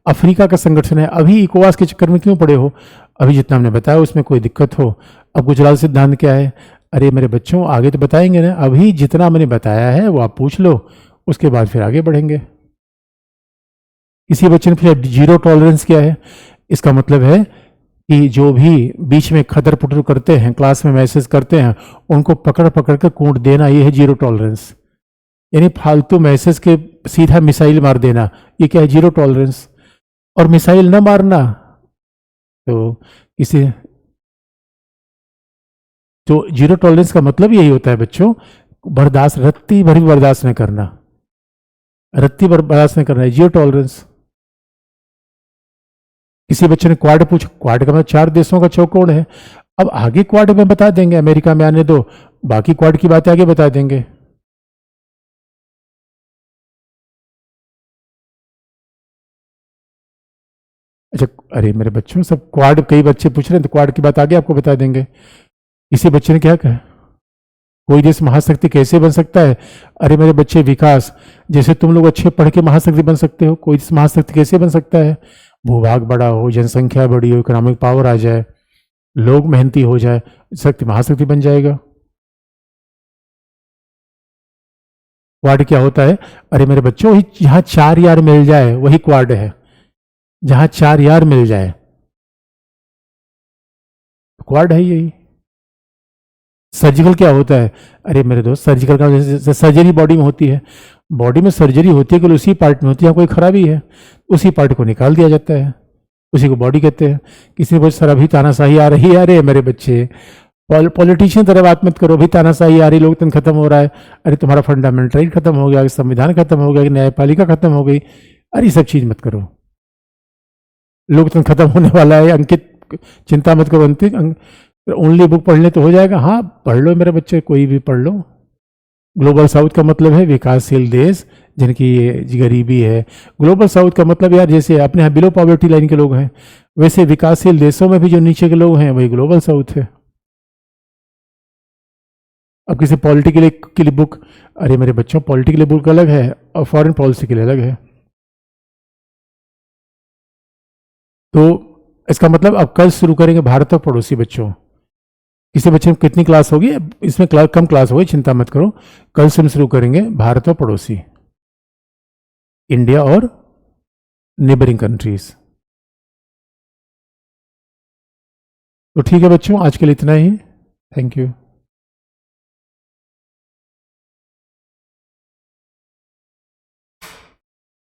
अफ्रीका का संगठन है, अभी इकोवास के चक्कर में क्यों पड़े हो? अभी जितना हमने बताया उसमें कोई दिक्कत हो। अब गुजरात सिद्धांत क्या है? अरे मेरे बच्चों, आगे तो बताएंगे ना, अभी जितना मैंने बताया है वो आप पूछ लो, उसके बाद फिर आगे बढ़ेंगे। किसी बच्चे ने पूछा जीरो टॉलरेंस क्या है? इसका मतलब है कि जो भी बीच में खतर पुटर करते हैं, क्लास में मैसेज करते हैं, उनको पकड़ पकड़ कर कूट देना, ये है जीरो टॉलरेंस। यानी फालतू मैसेज के सीधा मिसाइल मार देना, ये क्या है? Zero tolerance. और मिसाइल न मारना, तो इसे, तो जीरो टॉलरेंस का मतलब यही होता है बच्चों, बर्दाश्त, रत्ती भर भी बर्दाश्त नहीं करना, रत्ती भर बर्दाश्त नहीं करना है जीरो टॉलरेंस। किसी बच्चे ने क्वाड पूछा, क्वाड का मतलब 4 देशों का चौकोर है। अब आगे क्वाड में बता देंगे, अमेरिका में आने दो, बाकी क्वाड की बातें आगे बता देंगे। अच्छा, अरे मेरे बच्चों, सब क्वाड, कई बच्चे पूछ रहे हैं तो क्वाड की बात आगे आपको बता देंगे। किसी बच्चे ने क्या कहा, कोई देश महाशक्ति कैसे बन सकता है? अरे मेरे बच्चे, विकास, जैसे तुम लोग अच्छे पढ़ के महाशक्ति बन सकते हो, कोई देश महाशक्ति कैसे बन सकता है? भूभाग बड़ा हो, जनसंख्या बड़ी हो, इकोनॉमिक पावर आ जाए, लोग मेहनती हो जाए, शक्ति महाशक्ति बन जाएगा। क्वाड क्या होता है? अरे मेरे बच्चों, जहां 4 यार मिल जाए वही क्वाड है, जहां 4 यार मिल जाए क्वाड है यही। सर्जिकल क्या होता है? अरे मेरे दोस्त, सर्जिकल का जैसे सर्जरी बॉडी में होती है, बॉडी में सर्जरी होती है, केवल उसी पार्ट में होती है, कोई खराबी है उसी पार्ट को निकाल दिया जाता है, उसी को बॉडी कहते हैं। किसी ने बोला सर अभी तानाशाही आ रही है, अरे मेरे बच्चे, पॉलिटिशियन तरह बात मत करो, अभी तानाशाही आ रही, लोकतंत्र खत्म हो रहा है, अरे तुम्हारा फंडामेंटल राइट खत्म हो गया, संविधान खत्म हो गया, न्यायपालिका खत्म हो गई, अरे ये सब चीज मत करो, लोकतंत्र खत्म होने वाला है। अंकित, चिंता मत करो, अंकित, ओनली बुक पढ़ने तो हो जाएगा? हाँ पढ़ लो मेरे बच्चे, कोई भी पढ़ लो। ग्लोबल साउथ का मतलब है विकासशील देश जिनकी गरीबी है। ग्लोबल साउथ का मतलब यार, जैसे अपने यहाँ बिलो पॉवर्टी लाइन के लोग हैं, वैसे विकासशील देशों में भी जो नीचे के लोग हैं वही ग्लोबल साउथ है। अब किसी पॉलिटी के लिए बुक, अरे मेरे बच्चों, पॉलिटी के लिए बुक अलग है और फॉरेन पॉलिसी के लिए अलग है। तो इसका मतलब अब कल शुरू करेंगे भारत और पड़ोसी बच्चों। किसी बच्चे में कितनी क्लास होगी? इसमें कम क्लास होगी, चिंता मत करो, कल से शुरू करेंगे भारत और पड़ोसी, इंडिया और नेबरिंग कंट्रीज। तो ठीक है बच्चों, आज के लिए इतना ही, थैंक यू।